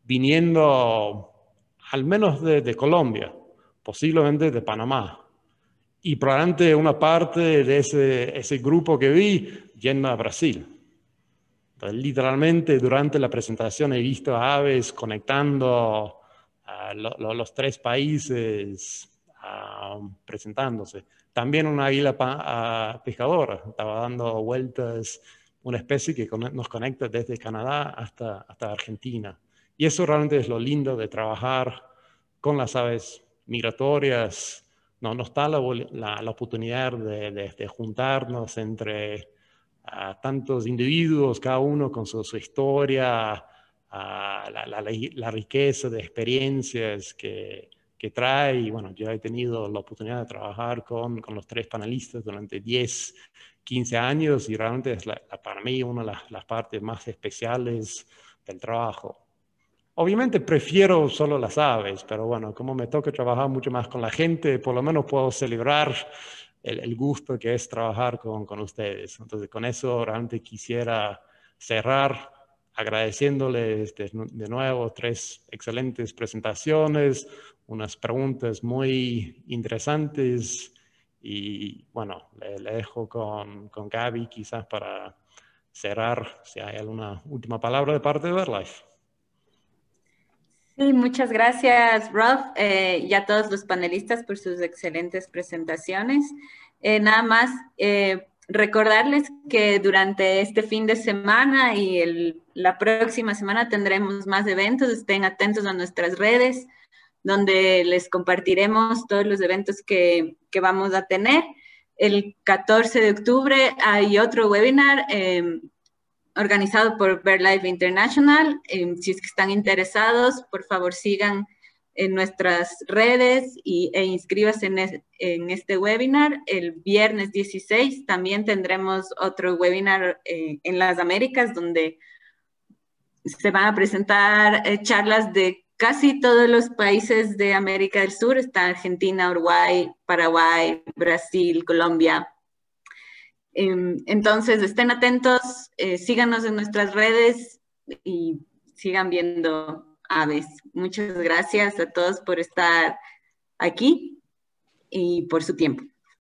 viniendo al menos de Colombia, posiblemente de Panamá. y probablemente una parte de ese grupo que vi yendo a Brasil. Entonces, literalmente durante la presentación he visto aves conectando los 3 países presentándose. También una águila pescadora estaba dando vueltas, una especie que nos conecta desde Canadá hasta Argentina. Y eso realmente es lo lindo de trabajar con las aves migratorias. No nos da la oportunidad de juntarnos entre tantos individuos, cada uno con su historia, la riqueza de experiencias que trae. Y bueno, yo he tenido la oportunidad de trabajar con los 3 panelistas durante 10, 15 años y realmente es para mí una de las partes más especiales del trabajo. Obviamente prefiero solo las aves, pero bueno, como me toca trabajar mucho más con la gente, por lo menos puedo celebrar el gusto que es trabajar con ustedes. Entonces, con eso realmente quisiera cerrar agradeciéndoles de nuevo 3 excelentes presentaciones, unas preguntas muy interesantes y bueno, le dejo con Gaby quizás para cerrar, si hay alguna última palabra de parte de BirdLife. Sí, muchas gracias, Rolf, y a todos los panelistas por sus excelentes presentaciones. Nada más recordarles que durante este fin de semana y la próxima semana tendremos más eventos. Estén atentos a nuestras redes, donde les compartiremos todos los eventos que vamos a tener. El 14 de octubre hay otro webinar organizado por BirdLife International. Si es que están interesados, por favor sigan en nuestras redes e inscríbase en este webinar. El viernes 16 también tendremos otro webinar en las Américas, donde se van a presentar charlas de casi todos los países de América del Sur. Está Argentina, Uruguay, Paraguay, Brasil, Colombia. Entonces, estén atentos, síganos en nuestras redes y sigan viendo aves. Muchas gracias a todos por estar aquí y por su tiempo.